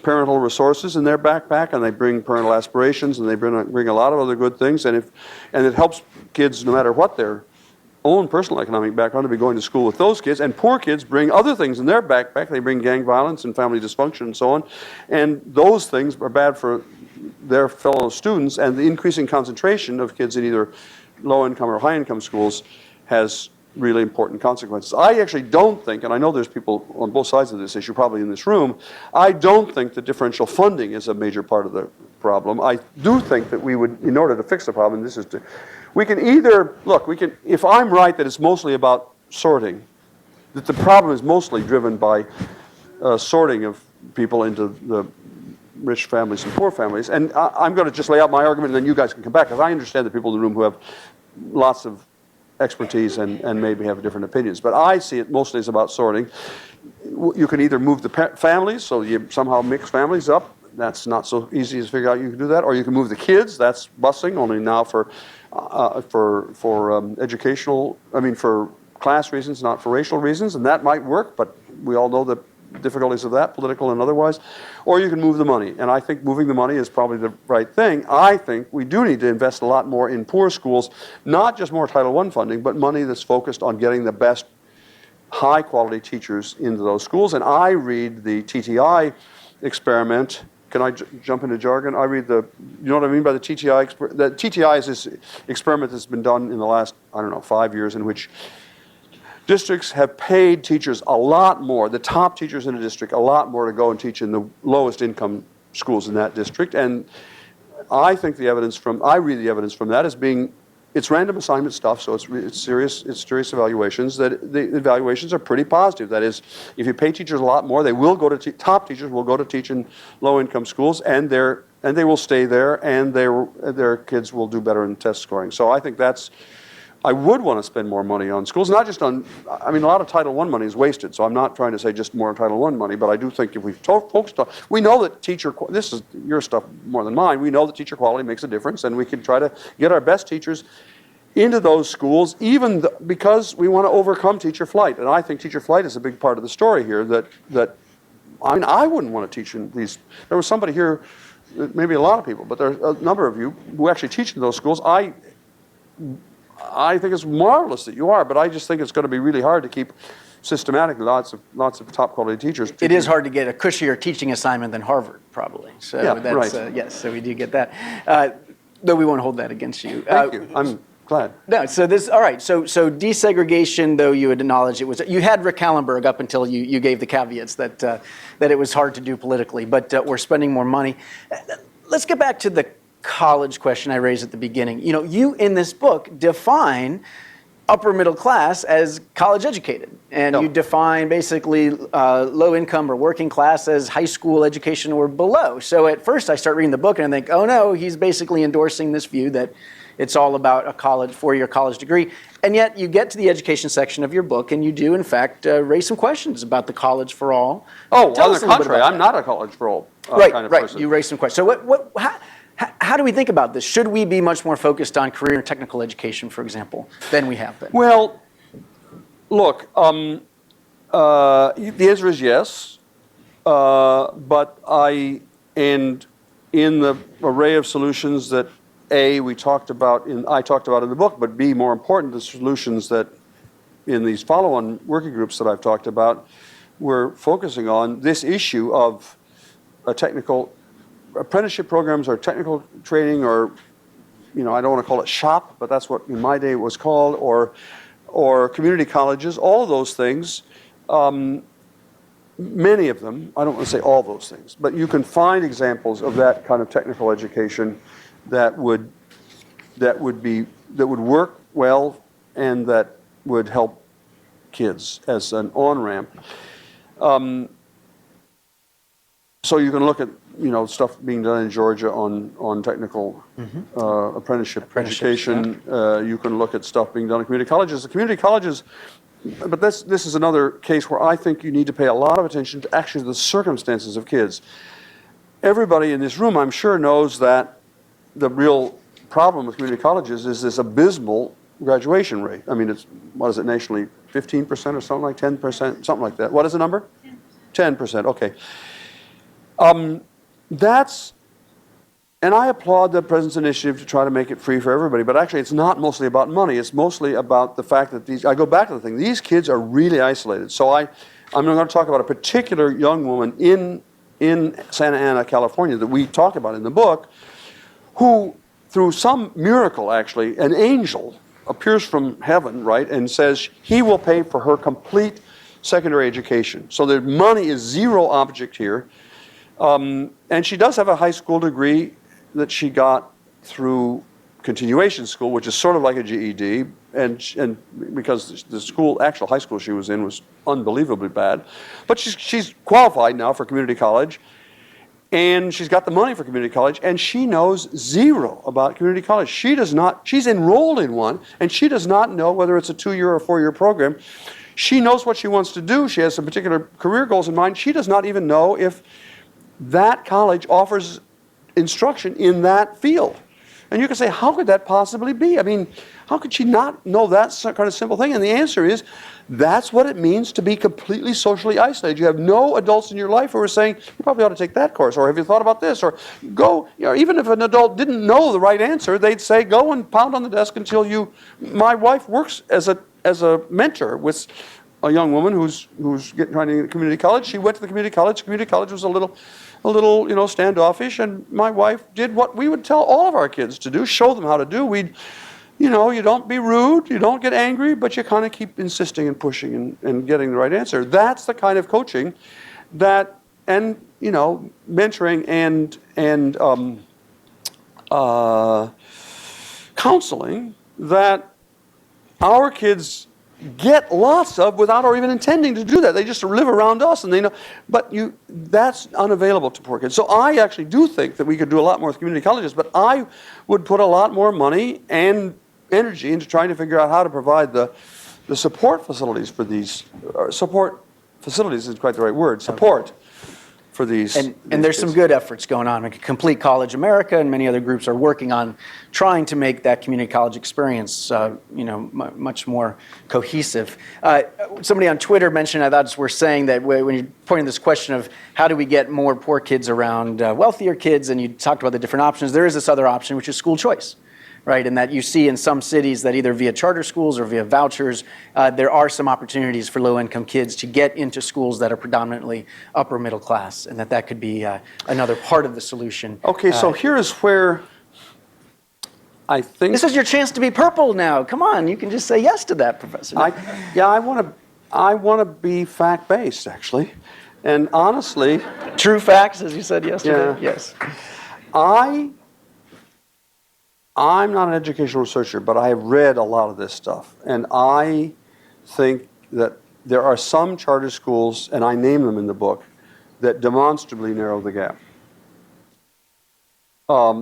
parental resources in their backpack, and they bring parental aspirations, and they bring a lot of other good things. And it helps kids, no matter what their own personal economic background, to be going to school with those kids. And poor kids bring other things in their backpack. They bring gang violence and family dysfunction and so on. And those things are bad for their fellow students, and the increasing concentration of kids in either low-income or high-income schools has really important consequences. I actually don't think, and I know there's people on both sides of this issue, probably in this room, I don't think that differential funding is a major part of the problem. I do think that we would, in order to fix the problem, we can either, if I'm right that it's mostly about sorting, that the problem is mostly driven by sorting of people into the rich families and poor families, and I'm going to just lay out my argument and then you guys can come back, because I understand the people in the room who have lots of expertise and maybe have different opinions. But I see it mostly as about sorting. You can either move the families, so you somehow mix families up. That's not so easy to figure out you can do that. Or you can move the kids. That's busing, only now for educational, for class reasons, not for racial reasons. And that might work, but we all know the difficulties of that, political and otherwise. Or you can move the money. And I think moving the money is probably the right thing. I think we do need to invest a lot more in poor schools, not just more Title I funding, but money that's focused on getting the best high-quality teachers into those schools. And I read the Tti Experiment. Can I jump into jargon? I read you know what I mean by the Tti Experiment? The Tti is this experiment that's been done in the last, 5 years, in which districts have paid teachers a lot more, the top teachers in a district, a lot more to go and teach in the lowest income schools in that district. And I think I read the evidence from that as being, it's random assignment stuff, so it's serious evaluations, that the evaluations are pretty positive. That is, if you pay teachers a lot more, they will go to, top teachers will go to teach in low income schools, and they will stay there, and their kids will do better in test scoring. So I think I would want to spend more money on schools, not just on, a lot of Title I money is wasted, so I'm not trying to say just more Title I money, but I do think if we focused on, we know that this is your stuff more than mine, we know that teacher quality makes a difference, and we can try to get our best teachers into those schools, because we want to overcome teacher flight. And I think teacher flight is a big part of the story here, I wouldn't want to teach in these, there was somebody here, maybe a lot of people, but there's a number of you who actually teach in those schools. I think it's marvelous that you are, but I just think it's going to be really hard to keep systematically lots of top quality teachers. It is hard to get a cushier teaching assignment than Harvard, probably. So yeah, that's, right. Yes, so we do get that. Though we won't hold that against you. Thank you. I'm glad. No, so all right. So desegregation, though you had acknowledged you had Rick Kallenberg up until you gave the caveats that it was hard to do politically, but we're spending more money. Let's get back to the college question I raised at the beginning. You in this book define upper middle class as college educated, and you define basically low income or working class as high school education or below. So at first I start reading the book and I think, oh no, he's basically endorsing this view that it's all about a four-year college degree. And yet you get to the education section of your book and you do in fact raise some questions about the college for all. Oh, on the contrary, I'm not a college for all kind of person. You raise some questions. So how do we think about this? Should we be much more focused on career and technical education, for example, than we have been? Well, look, the answer is yes, but in the array of solutions that I talked about in the book, but B, more important, the solutions that in these follow-on working groups that I've talked about, we're focusing on this issue of technical apprenticeship programs or technical training, or I don't want to call it shop, but that's what in my day it was called, or community colleges, all of those things, many of them, I don't want to say all those things, but you can find examples of that kind of technical education that would work well and that would help kids as an on-ramp. So you can look at stuff being done in Georgia on technical apprenticeship education. Yeah. You can look at stuff being done in community colleges. The community colleges, but this is another case where I think you need to pay a lot of attention to actually the circumstances of kids. Everybody in this room, I'm sure, knows that the real problem with community colleges is this abysmal graduation rate. I mean, it's, what is it nationally, 15% or something like 10%, something like that. What is the number? 10%, okay. And I applaud the President's initiative to try to make it free for everybody, but actually it's not mostly about money. It's mostly about the fact that I go back to the thing, these kids are really isolated. So I'm going to talk about a particular young woman in Santa Ana, California, that we talk about in the book, who, through some miracle actually, an angel appears from heaven, right, and says he will pay for her complete secondary education. So the money is zero object here. And she does have a high school degree that she got through continuation school, which is sort of like a GED, and because the actual high school she was in was unbelievably bad. But she's qualified now for community college, and she's got the money for community college, and she knows zero about community college. She's enrolled in one, and she does not know whether it's a 2-year or 4-year program. She knows what she wants to do. She has some particular career goals in mind. She does not even know if that college offers instruction in that field. And you can say, how could that possibly be? I mean, how could she not know that kind of simple thing? And the answer is, that's what it means to be completely socially isolated. You have no adults in your life who are saying, you probably ought to take that course, or have you thought about this? Or go, even if an adult didn't know the right answer, they'd say, go and pound on the desk until my wife works as a mentor with a young woman who's trying to get to community college. She went to the community college. Community college was a little standoffish, and my wife did what we would tell all of our kids to do, show them how to do. You don't be rude, you don't get angry, but you kind of keep insisting and pushing and getting the right answer. That's the kind of coaching and mentoring and counseling that our kids get lots of without our even intending to do that. They just live around us, and they know. But that's unavailable to poor kids. So I actually do think that we could do a lot more with community colleges, but I would put a lot more money and energy into trying to figure out how to provide the support facilities for these. Support facilities isn't quite the right word. Support for these. And there's some good efforts going on. Like Complete College America and many other groups are working on trying to make that community college experience, much more cohesive. Somebody on Twitter mentioned, I thought it's worth saying, that when you're pointing this question of how do we get more poor kids around wealthier kids, and you talked about the different options, there is this other option, which is school choice. Right, and that you see in some cities that either via charter schools or via vouchers, there are some opportunities for low-income kids to get into schools that are predominantly upper middle class, and that could be another part of the solution. Okay, so here is where I think this is your chance to be purple now. Come on, you can just say yes to that, Professor. I want to be fact-based, actually, and honestly, true facts, as you said yesterday. Yeah. Yes. I'm not an educational researcher, but I have read a lot of this stuff. And I think that there are some charter schools, and I name them in the book, that demonstrably narrow the gap.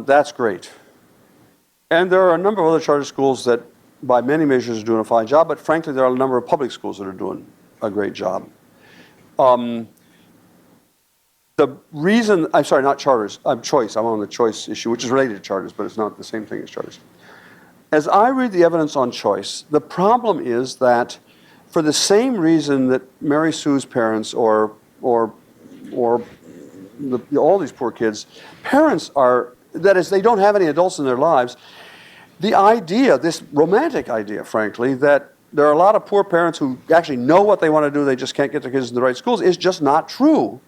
That's great. And there are a number of other charter schools that, by many measures, are doing a fine job, but frankly, there are a number of public schools that are doing a great job. The reason, I'm sorry, not charters, choice. I'm on the choice issue, which is related to charters, but it's not the same thing as charters. As I read the evidence on choice, the problem is that for the same reason that Mary Sue's parents or all these poor kids, parents are, that is, they don't have any adults in their lives, the idea, this romantic idea, frankly, that there are a lot of poor parents who actually know what they want to do, they just can't get their kids in the right schools, is just not true.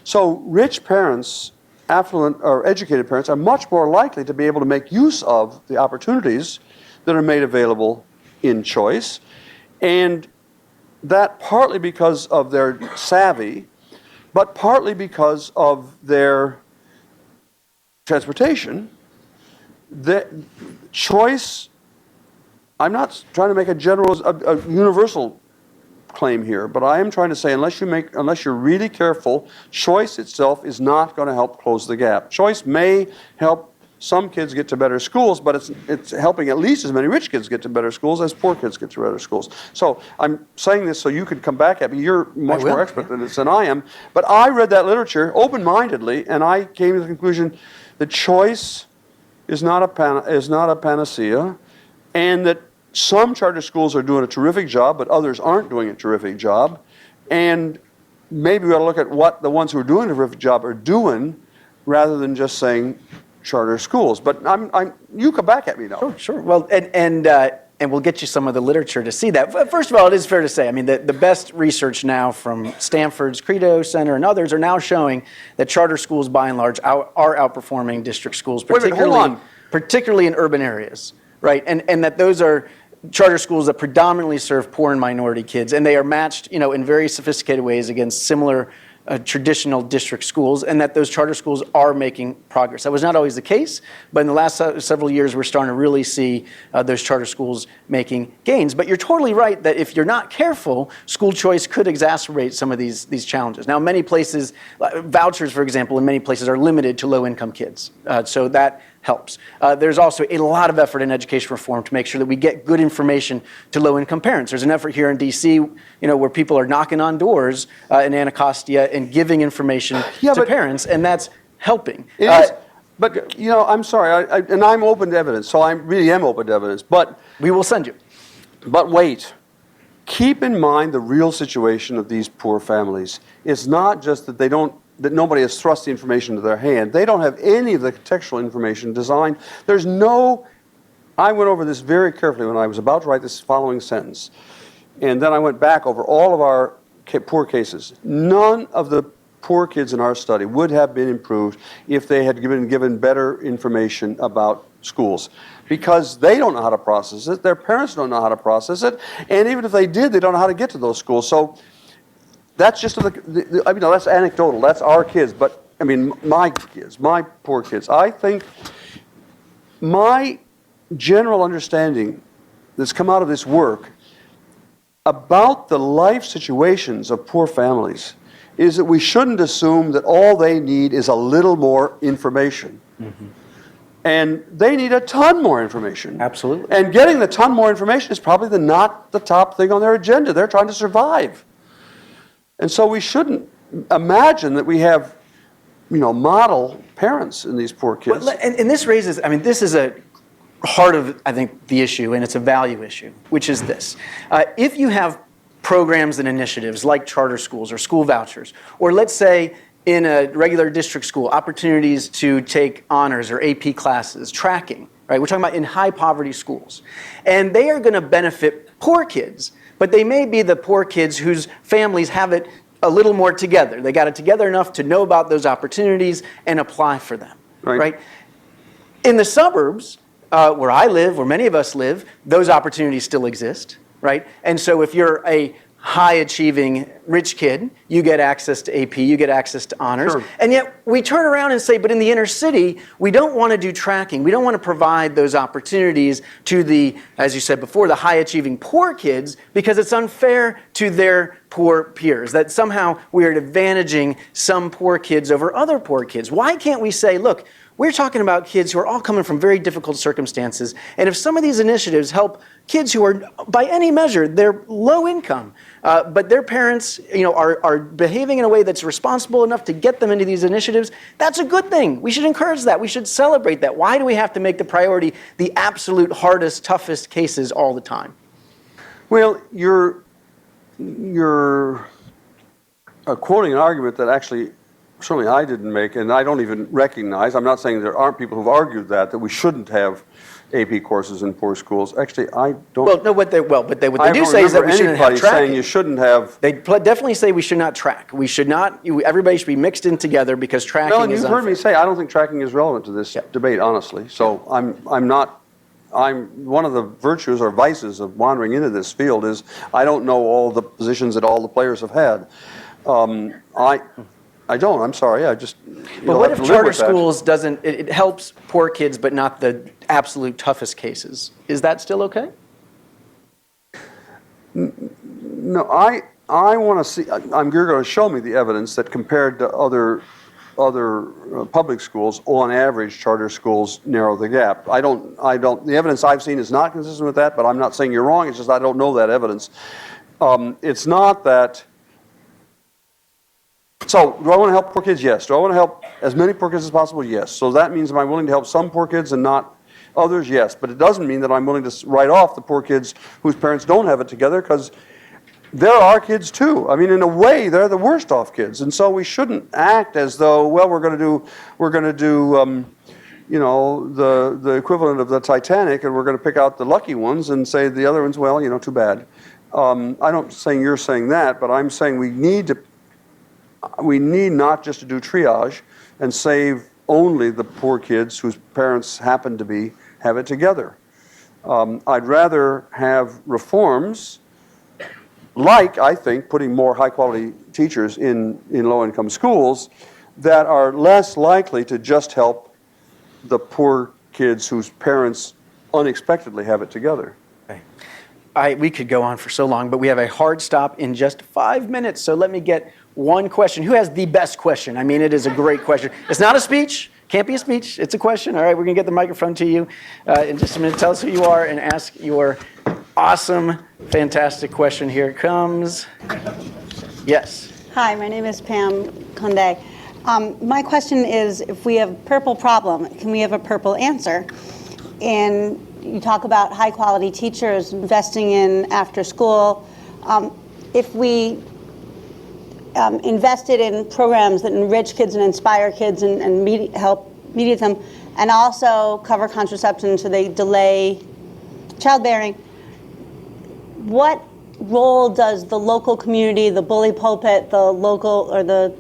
So rich parents, affluent or educated parents, are much more likely to be able to make use of the opportunities that are made available in choice. And that partly because of their savvy, but partly because of their transportation. The choice, I'm not trying to make a universal claim here, but I am trying to say unless you're really careful, choice itself is not going to help close the gap. Choice may help some kids get to better schools, but it's helping at least as many rich kids get to better schools as poor kids get to better schools. So I'm saying this so you can come back at me. You're much more expert than this than I am. But I read that literature open-mindedly, and I came to the conclusion that choice is not a panacea, and that some charter schools are doing a terrific job, but others aren't doing a terrific job. And maybe we ought to look at what the ones who are doing a terrific job are doing, rather than just saying charter schools. But you come back at me now. Sure. Well, and we'll get you some of the literature to see that. First of all, it is fair to say, I mean, the best research now from Stanford's Credo Center and others are now showing that charter schools, by and large, are outperforming district schools, particularly in urban areas, right? And that those are charter schools that predominantly serve poor and minority kids, and they are matched, in very sophisticated ways against similar traditional district schools, and that those charter schools are making progress. That was not always the case, but in the last several years, we're starting to really see those charter schools making gains. But you're totally right that if you're not careful, school choice could exacerbate some of these challenges. Now, many places, vouchers, for example, in many places are limited to low-income kids, so that helps. There's also a lot of effort in education reform to make sure that we get good information to low-income parents. There's an effort here in D.C., where people are knocking on doors in Anacostia and giving information to parents, and that's helping. It is, but, I'm sorry, and I'm open to evidence, so I really am open to evidence, but we will send you. But wait. Keep in mind the real situation of these poor families. It's not just that nobody has thrust the information into their hand. They don't have any of the contextual information designed. I went over this very carefully when I was about to write this following sentence. And then I went back over all of our poor cases. None of the poor kids in our study would have been improved if they had been given better information about schools. Because they don't know how to process it, their parents don't know how to process it, and even if they did, they don't know how to get to those schools. So that's just, that's anecdotal. That's our kids, but my kids, my poor kids. I think my general understanding that's come out of this work about the life situations of poor families is that we shouldn't assume that all they need is a little more information. Mm-hmm. And they need a ton more information. Absolutely. And getting the ton more information is probably not the top thing on their agenda. They're trying to survive. And so we shouldn't imagine that we have, model parents in these poor kids. Well, and this raises, this is a heart of, I think, the issue, and it's a value issue, which is this. If you have programs and initiatives like charter schools or school vouchers, or let's say in a regular district school, opportunities to take honors or AP classes, tracking, right? We're talking about in high poverty schools. And they are going to benefit poor kids, but they may be the poor kids whose families have it a little more together. They got it together enough to know about those opportunities and apply for them, right? In the suburbs, where I live, where many of us live, those opportunities still exist, right? And so if you're a high-achieving rich kid, you get access to AP, you get access to honors. Sure. And yet we turn around and say, but in the inner city, we don't want to do tracking. We don't want to provide those opportunities to the, as you said before, the high-achieving poor kids because it's unfair to their poor peers, that somehow we are advantaging some poor kids over other poor kids. Why can't we say, look, we're talking about kids who are all coming from very difficult circumstances, and if some of these initiatives help kids who are, by any measure, they're low income, but their parents, are behaving in a way that's responsible enough to get them into these initiatives, that's a good thing. We should encourage that. We should celebrate that. Why do we have to make the priority the absolute hardest, toughest cases all the time? Well, you're quoting an argument that actually certainly I didn't make, and I don't even recognize. I'm not saying there aren't people who've argued that we shouldn't have AP courses in poor schools. Actually, I don't. Well, no, what they do say is that we shouldn't have tracking. Saying you shouldn't have. They definitely say we should not track. We should not. Everybody should be mixed in together because tracking. No, and you've heard me say I don't think tracking is relevant to this debate, honestly. So I'm not one of the virtues or vices of wandering into this field is I don't know all the positions that all the players have had. I don't. I'm sorry. But what if charter schools doesn't? It helps poor kids, but not the absolute toughest cases. Is that still okay? No, I want to see. You're going to show me the evidence that compared to other public schools, on average, charter schools narrow the gap. I don't. The evidence I've seen is not consistent with that. But I'm not saying you're wrong. It's just I don't know that evidence. It's not that. So, do I want to help poor kids? Yes. Do I want to help as many poor kids as possible? Yes. So that means am I willing to help some poor kids and not others? Yes. But it doesn't mean that I'm willing to write off the poor kids whose parents don't have it together, because there are kids too. I mean, in a way, they're the worst off kids, and so we shouldn't act as though, well, we're going to do, you know, the equivalent of the Titanic, and we're going to pick out the lucky ones and say the other ones, well, you know, too bad. I'm not saying you're saying that, but I'm saying we need not just to do triage and save only the poor kids whose parents happen to have it together. I'd rather have reforms like, I think, putting more high-quality teachers in low-income schools that are less likely to just help the poor kids whose parents unexpectedly have it together. Okay. We could go on for so long, but we have a hard stop in just 5 minutes, so let me get one question. Who has the best question? I mean, it is a great question. It's not a speech. Can't be a speech. It's a question. All right, we're going to get the microphone to you in just a minute. Tell us who you are and ask your awesome, fantastic question. Here it comes. Yes. Hi, my name is Pam Conde. My question is, if we have a purple problem, can we have a purple answer? And you talk about high-quality teachers investing in after school. If we invested in programs that enrich kids and inspire kids and help mediate them, and also cover contraception so they delay childbearing, what role does the local community, the bully pulpit, the local or the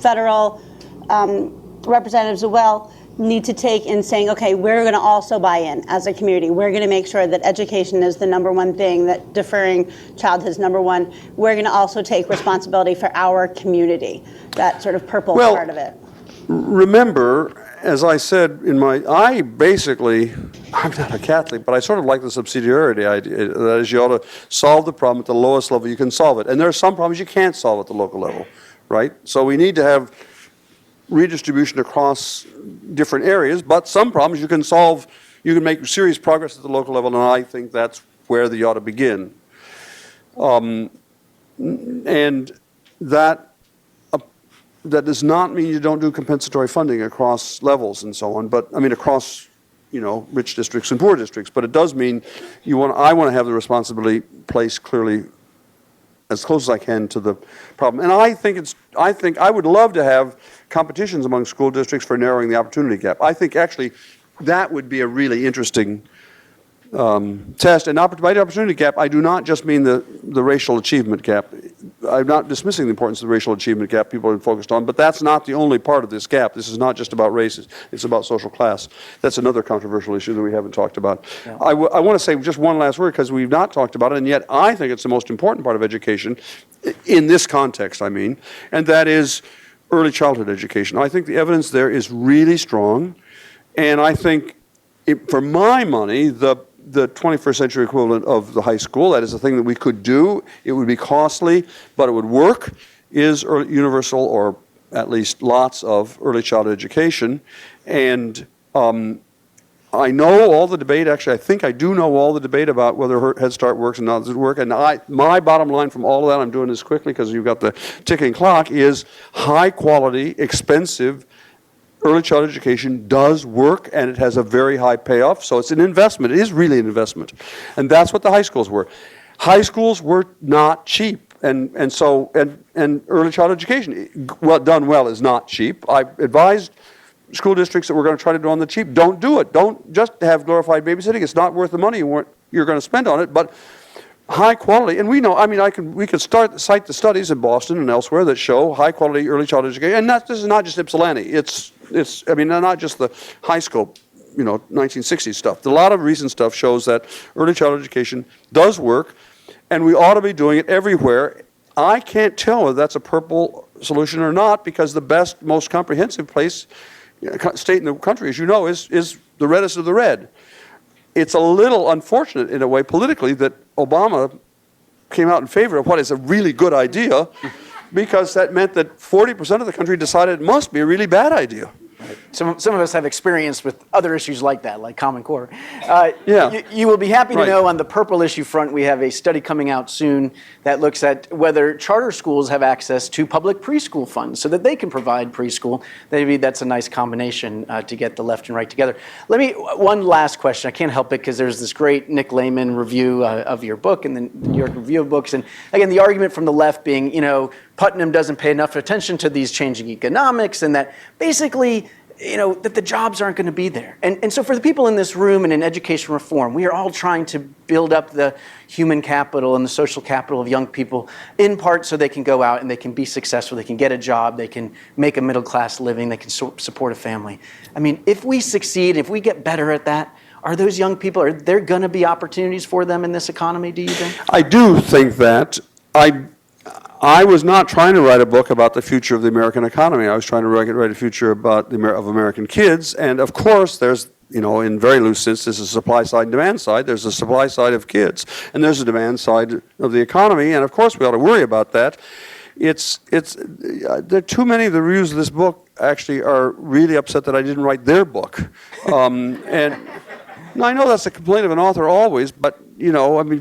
federal representatives as well need to take in saying, okay, we're going to also buy in as a community. We're going to make sure that education is the number one thing, that deferring childhood is number one. We're going to also take responsibility for our community, that sort of purple part of it. Remember, as I said I'm not a Catholic, but I sort of like the subsidiarity idea. That is, you ought to solve the problem at the lowest level you can solve it. And there are some problems you can't solve at the local level, right? So we need to have redistribution across different areas, but some problems you can solve, you can make serious progress at the local level, and I think that's where they ought to begin. And that does not mean you don't do compensatory funding across levels and so on, but I mean across, you know, rich districts and poor districts, but it does mean I want to have the responsibility placed clearly as close as I can to the problem. And I think I would love to have competitions among school districts for narrowing the opportunity gap. I think actually that would be a really interesting test. And by the opportunity gap, I do not just mean the racial achievement gap. I'm not dismissing the importance of the racial achievement gap people are focused on, but that's not the only part of this gap. This is not just about races. It's about social class. That's another controversial issue that we haven't talked about. Yeah. I want to say just one last word, because we've not talked about it, and yet I think it's the most important part of education, in this context, I mean, and that is early childhood education. I think the evidence there is really strong, and I think, for my money, the 21st century equivalent of the high school, that is a thing that we could do. It would be costly, but it would work, is universal, or at least lots of early childhood education. And I know all the debate, actually I think I do know all the debate about whether Head Start works and not does it work. And my bottom line from all of that, I'm doing this quickly because you've got the ticking clock, is high quality, expensive early childhood education does work, and it has a very high payoff. So it's an investment. It is really an investment. And that's what the high schools were. High schools were not cheap. And early childhood education, done well, is not cheap. I advised school districts that we're going to try to do on the cheap. Don't do it. Don't just have glorified babysitting. It's not worth the money you're going to spend on it. But high quality, and we know, I mean, we could cite the studies in Boston and elsewhere that show high quality early childhood education. And this is not just Ypsilanti. It's I mean, not just the high school 1960s stuff. A lot of recent stuff shows that early childhood education does work, and we ought to be doing it everywhere. I can't tell whether that's a purple solution or not, because the best, most comprehensive state in the country, as you know, is the reddest of the red. It's a little unfortunate in a way politically that Obama came out in favor of what is a really good idea, because that meant that 40% of the country decided it must be a really bad idea. Some of us have experience with other issues like that, like Common Core. Yeah. You will be happy to Right. know on the purple issue front, we have a study coming out soon that looks at whether charter schools have access to public preschool funds so that they can provide preschool. Maybe that's a nice combination to get the left and right together. One last question. I can't help it because there's this great Nick Lehman review of your book and the New York Review of Books. And again, the argument from the left being, Putnam doesn't pay enough attention to these changing economics, and that basically, that the jobs aren't going to be there. And so for the people in this room and in education reform, we are all trying to build up the human capital and the social capital of young people, in part so they can go out and they can be successful, they can get a job, they can make a middle-class living, they can support a family. I mean, if we succeed, if we get better at that, are those young people, are there going to be opportunities for them in this economy, do you think? I do think that. I was not trying to write a book about the future of the American economy. I was trying to write a future about of American kids. And of course, there's, in very loose sense, there's a supply side and demand side. There's a supply side of kids, and there's a demand side of the economy. And of course, we ought to worry about that. There are too many of the reviewers of this book actually are really upset that I didn't write their book. And now, I know that's a complaint of an author always, but,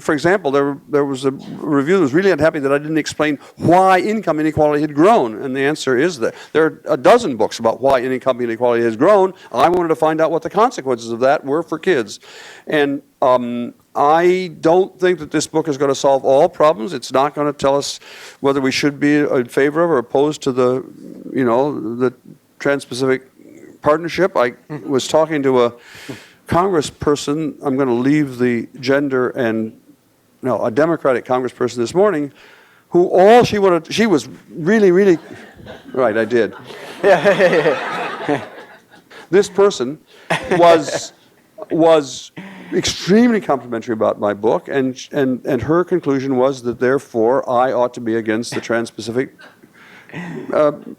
for example, there was a review that was really unhappy that I didn't explain why income inequality had grown. And the answer is that there are a dozen books about why income inequality has grown. I wanted to find out what the consequences of that were for kids. And I don't think that this book is going to solve all problems. It's not going to tell us whether we should be in favor of or opposed to the Trans-Pacific Partnership. I was talking to a congressperson, I'm going to leave the gender, a Democratic congressperson this morning, who all she wanted, she was really, really, right, I did. This person was extremely complimentary about my book, and her conclusion was that therefore I ought to be against the Trans-Pacific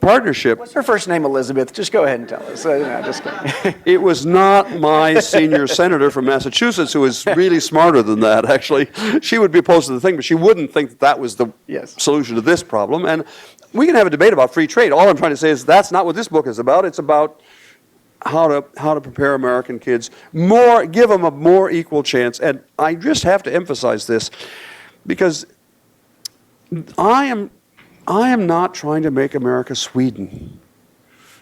Partnership. What's her first name, Elizabeth? Just go ahead and tell us. No, just kidding. It was not my senior senator from Massachusetts, who is really smarter than that, actually. She would be opposed to the thing, but she wouldn't think that was the solution to this problem. And we can have a debate about free trade. All I'm trying to say is that's not what this book is about. It's about how to prepare American kids give them a more equal chance. And I just have to emphasize this, because I am not trying to make America Sweden.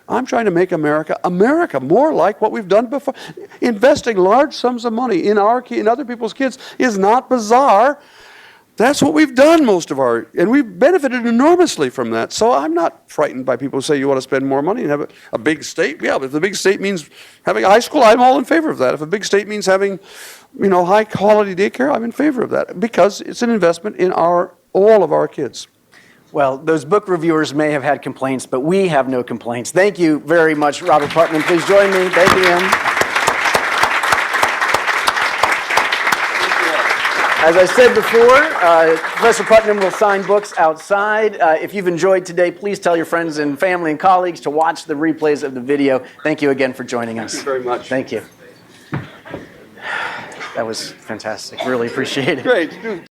I'm trying to make America more like what we've done before. Investing large sums of money in other people's kids is not bizarre. That's what we've done and we've benefited enormously from that. So I'm not frightened by people who say you want to spend more money and have a big state. Yeah, but if the big state means having a high school, I'm all in favor of that. If a big state means having, high quality daycare, I'm in favor of that, because it's an investment in all of our kids. Well, those book reviewers may have had complaints, but we have no complaints. Thank you very much, Robert Putnam. Please join me. Thank you, Em. As I said before, Professor Putnam will sign books outside. If you've enjoyed today, please tell your friends and family and colleagues to watch the replays of the video. Thank you again for joining us. Thank you very much. Thank you. That was fantastic. Really appreciate it. Great.